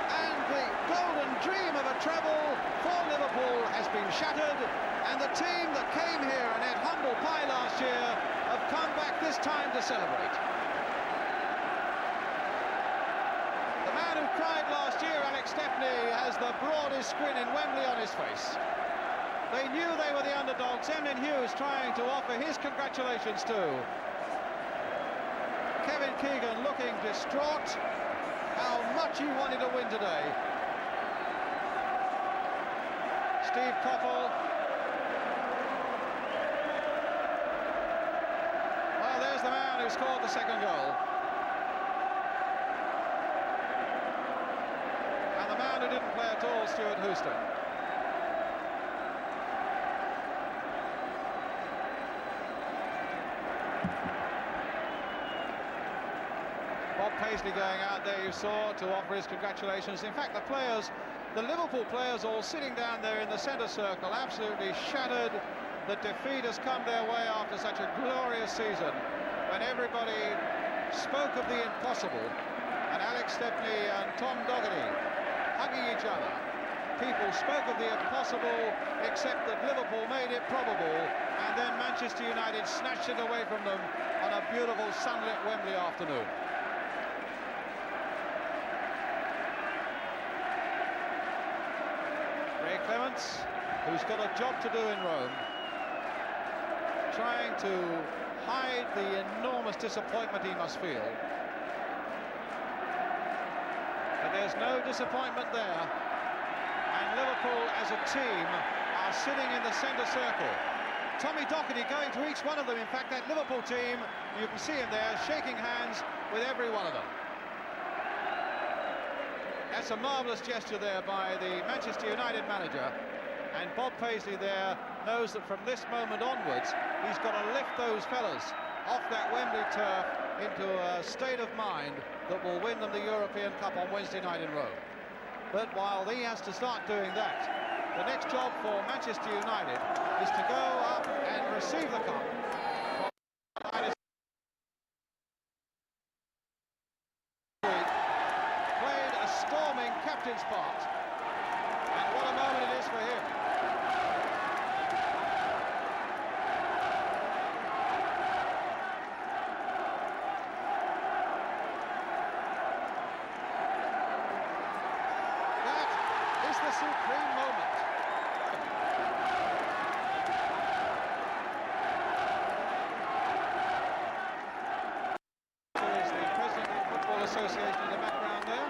And the golden dream of a treble for Liverpool has been shattered. And the team that came here and had humble pie last year have come back this time to celebrate. The man who cried last year, Alex Stepney, has the broadest grin in Wembley on his face. They knew they were the underdogs. Emlyn Hughes trying to offer his congratulations too. Kevin Keegan looking distraught. How much he wanted to win today. Steve Koppel. Well, there's the man who scored the second goal. And the man who didn't play at all, Stuart Houston. Bob Paisley going out there, you saw, to offer his congratulations. In fact, the Liverpool players all sitting down there in the centre circle, absolutely shattered. The defeat has come their way after such a glorious season, when everybody spoke of the impossible, and Alex Stepney and Tom Doherty hugging each other. People spoke of the impossible, except that Liverpool made it probable, and then Manchester United snatched it away from them on a beautiful sunlit Wembley afternoon. Clements, who's got a job to do in Rome, trying to hide the enormous disappointment he must feel. But there's no disappointment there, and Liverpool as a team are sitting in the centre circle. Tommy Doherty going to each one of them. In fact, that Liverpool team, you can see him there shaking hands with every one of them. That's a marvellous gesture there by the Manchester United manager, and Bob Paisley there knows that from this moment onwards he's got to lift those fellas off that Wembley turf into a state of mind that will win them the European Cup on Wednesday night in Rome. But while he has to start doing that, the next job for Manchester United is to go up and receive the cup. Captain's part, and what a moment it is for him. That is the supreme moment. There is the President of the Football Association in the background there.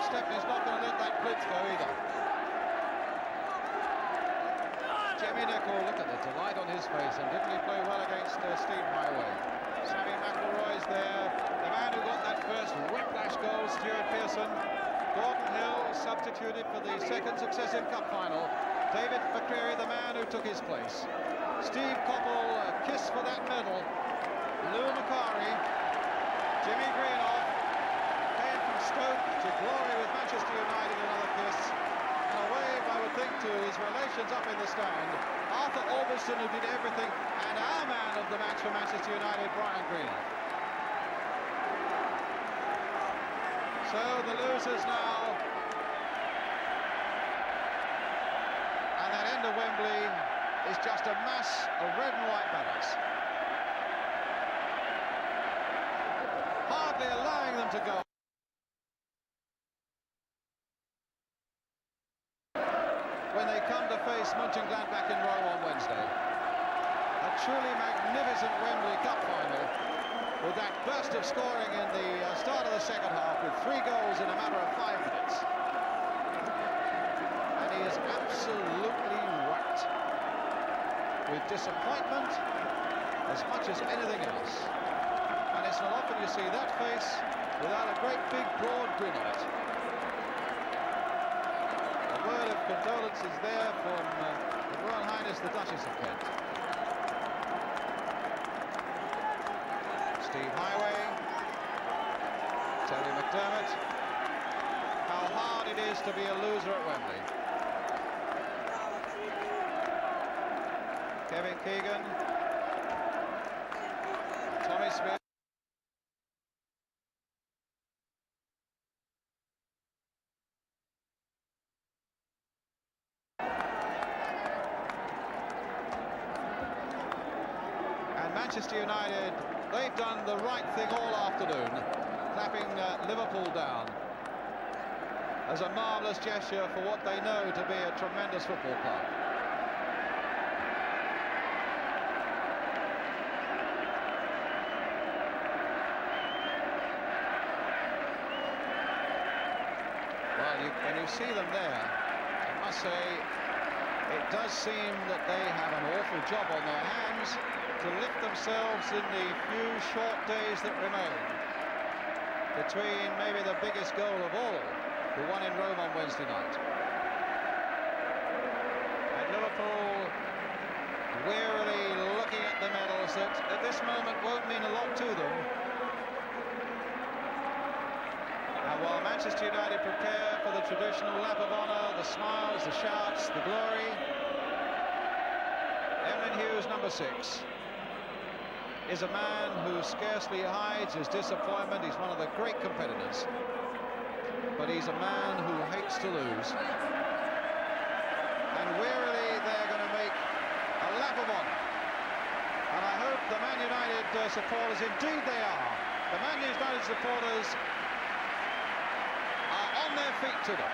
Stepney's not going to let that blitz go either. Jimmy Nicholl, look at the delight on his face, and didn't he play well against Steve Highway? Sammy McElroy's there, the man who got that first whiplash goal, Stuart Pearson. Gordon Hill substituted for the second successive cup final. David Macari, the man who took his place. Steve Koppel, a kiss for that medal. Lou Macari, Jimmy Greenough, Stoke to glory with Manchester United his relations up in the stand, Arthur Orbison, who did everything, and our man of the match for Manchester United, Brian Greenough. So the losers now, and that end of Wembley is just a mass of red and white banners, hardly allowing them to go. When they come to face Mönchengladbach in Rome on Wednesday. A truly magnificent Wembley Cup final, with that burst of scoring in the start of the second half, with 3 goals in a matter of 5 minutes. And he is absolutely racked with disappointment as much as anything else. And it's not often you see that face without a great big broad grin on it. A word of condolences there from Her Royal Highness the Duchess of Kent. Steve Highway, Terry McDermott. How hard it is to be a loser at Wembley. Kevin Keegan, Tommy Smith. Manchester United, they've done the right thing all afternoon, clapping Liverpool down as a marvellous gesture for what they know to be a tremendous football club. Well, when you see them there, I must say, it does seem that they have an awful job on their hands to lift themselves in the few short days that remain between maybe the biggest goal of all, the one in Rome on Wednesday night. And Liverpool wearily looking at the medals that at this moment won't mean a lot to them. And while Manchester United prepare for the traditional lap of honour, the smiles, the shouts, the glory, Emlyn Hughes, number 6, is a man who scarcely hides his disappointment. He's one of the great competitors, but he's a man who hates to lose. And wearily they're going to make a lap of honour. And I hope the Man United supporters, indeed they are, the Man United supporters are on their feet to them.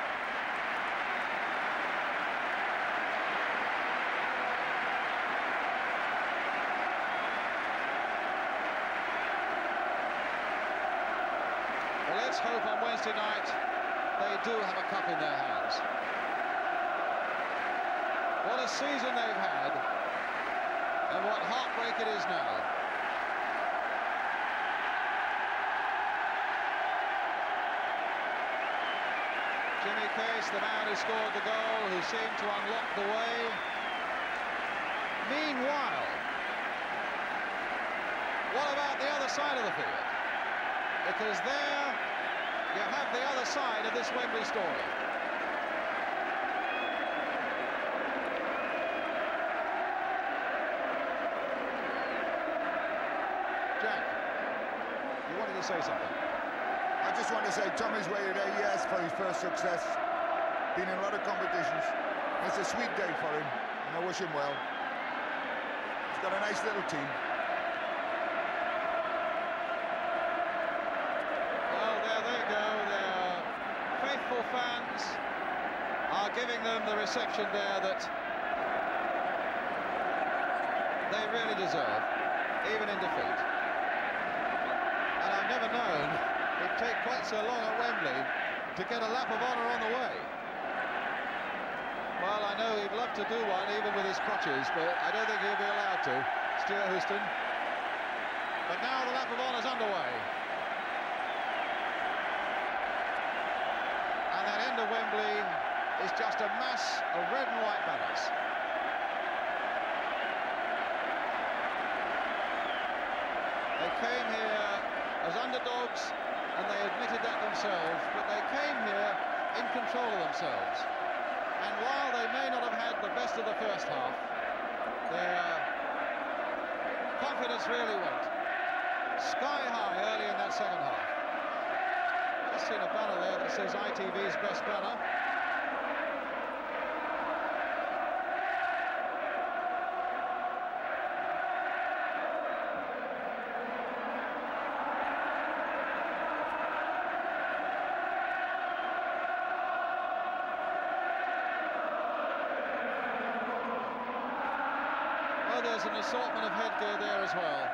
Let's hope on Wednesday night they do have a cup in their hands. What a season they've had, and what heartbreak it is now. Jimmy Case, the man who scored the goal, who seemed to unlock the way. Meanwhile, what about the other side of the field? Because there you have the other side of this Wembley story. Jack, you wanted to say something? I just want to say Tommy's waited 8 years for his first success. Been in a lot of competitions. It's a sweet day for him, and I wish him well. He's got a nice little team. Fans are giving them the reception there that they really deserve, even in defeat. And I've never known it take quite so long at Wembley to get a lap of honour on the way. Well, I know he'd love to do one, even with his crutches, but I don't think he'll be allowed to, Stuart Houston. But now the lap of honour's underway. And that end of Wembley is just a mass of red and white banners. They came here as underdogs, and they admitted that themselves, but they came here in control of themselves. And while they may not have had the best of the first half, their confidence really went sky high early in that second half. Just seen a banner there that says ITV's best banner. Oh, there's an assortment of headgear there as well.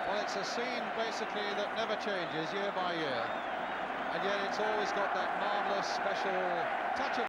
Well, it's a scene basically that never changes year by year, and yet it's always got that marvellous special touch of